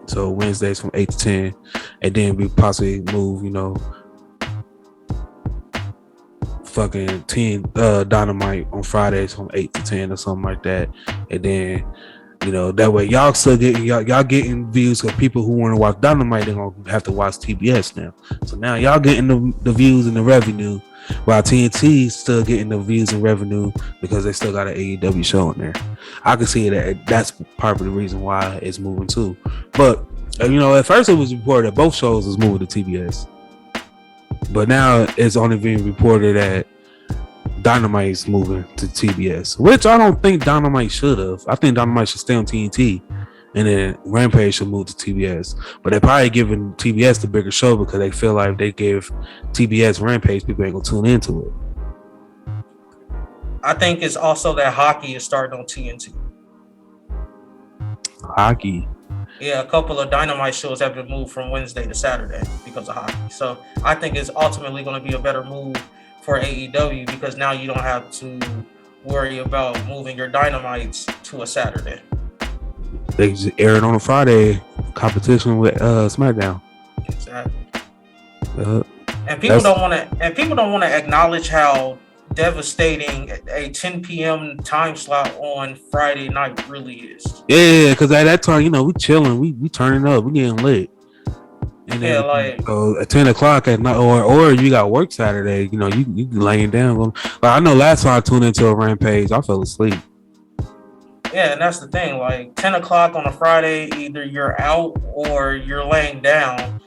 So Wednesdays from 8 to 10. And then we possibly move, fucking 10 Dynamite on Fridays from 8 to 10 or something like that. And then that way y'all still getting y'all getting views of people who want to watch Dynamite. They're gonna have to watch TBS now. So now y'all getting the views and the revenue, while TNT still getting the views and revenue because they still got an AEW show in there. I can see that that's part of the reason why it's moving too. But at first it was reported that both shows was moving to TBS, but now it's only being reported that Dynamite's moving to TBS, which I don't think Dynamite should have. I think Dynamite should stay on TNT, and then Rampage should move to TBS. But they're probably giving TBS the bigger show because they feel like if they give TBS Rampage, people ain't gonna tune into it. I think it's also that hockey is starting on TNT. Hockey. Yeah, a couple of Dynamite shows have been moved from Wednesday to Saturday because of hockey. So I think it's ultimately going to be a better move for AEW because now you don't have to worry about moving your Dynamites to a Saturday. They just air it on a Friday competition with SmackDown. Exactly. And people don't want to acknowledge how devastating a 10 p.m. time slot on Friday night really is. Yeah, because at that time, we chilling, we turning up, we getting lit. And then, at 10 o'clock at night, or you got work Saturday, you laying down. Like, I know last time I tuned into a Rampage, I fell asleep. Yeah, and that's the thing. Like 10 o'clock on a Friday, either you're out or you're laying down,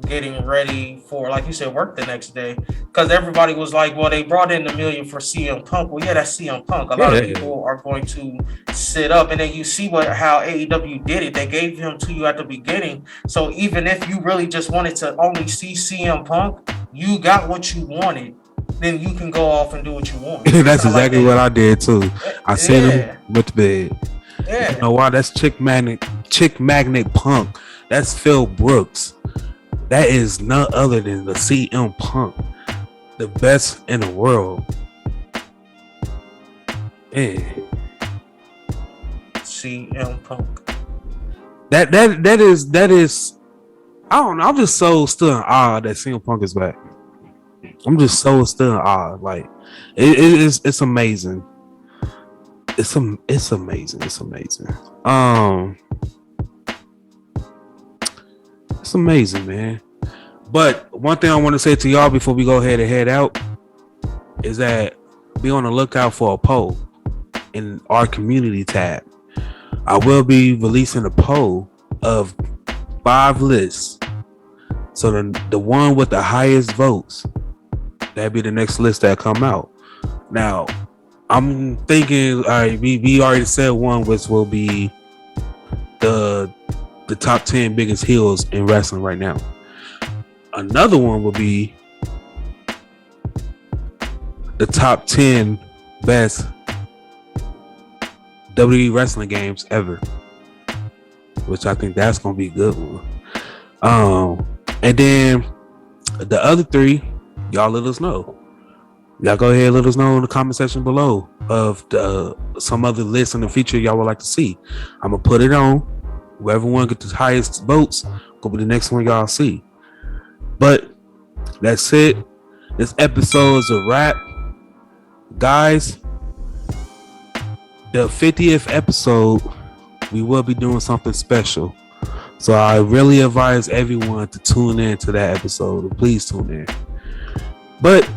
getting ready for, like you said, work the next day. Because everybody was like, well, they brought in $1 million for CM Punk. Well, yeah, that's CM Punk. A lot of people are going to sit up, and then you see how AEW did it. They gave him to you at the beginning. So even if you really just wanted to only see CM Punk, you got what you wanted. Then you can go off and do what you want. That's exactly what I did too. I sent him with the bed. Yeah. You know why? That's Chick Magnet Punk. That's Phil Brooks. That is none other than the CM Punk, the best in the world. Yeah. CM Punk. That is. I don't know. I'm just so still in awe that CM Punk is back. I'm just so still in awe. Like it's amazing. It's amazing. It's amazing. It's amazing, man. But one thing I want to say to y'all before we go ahead and head out is that be on the lookout for a poll in our community tab. I will be releasing a poll of 5 lists So the one with the highest votes, that'd be the next list that come out. Now, I'm thinking, all right, we already said one, which will be the top 10 biggest heels in wrestling right now. Another one will be the top 10 best WWE wrestling games ever, which I think that's gonna be a good one. And then the other three, y'all let us know. Y'all go ahead and let us know in the comment section below of some other lists in the future y'all would like to see. I'm gonna put it on. Whoever one get the highest votes gonna be the next one y'all see. But that's it. This episode is a wrap, guys. The 50th episode, we will be doing something special. So I really advise everyone to tune in to that episode. Please tune in. But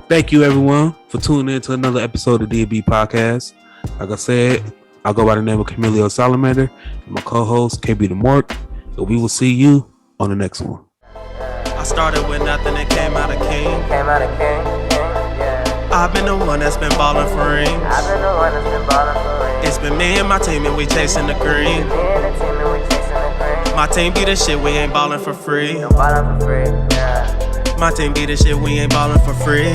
thank you everyone for tuning in to another episode of DB Podcast. Like I said, I go by the name of Camilio Salamander and my co-host KB the Mark. And we will see you on the next one. I started with nothing and came out a king. I've been the one that's been ballin' for rings. It's been me and my team and we chasing the green. My team be the shit, we ain't ballin' for free. My team be the shit, we ain't ballin' for free.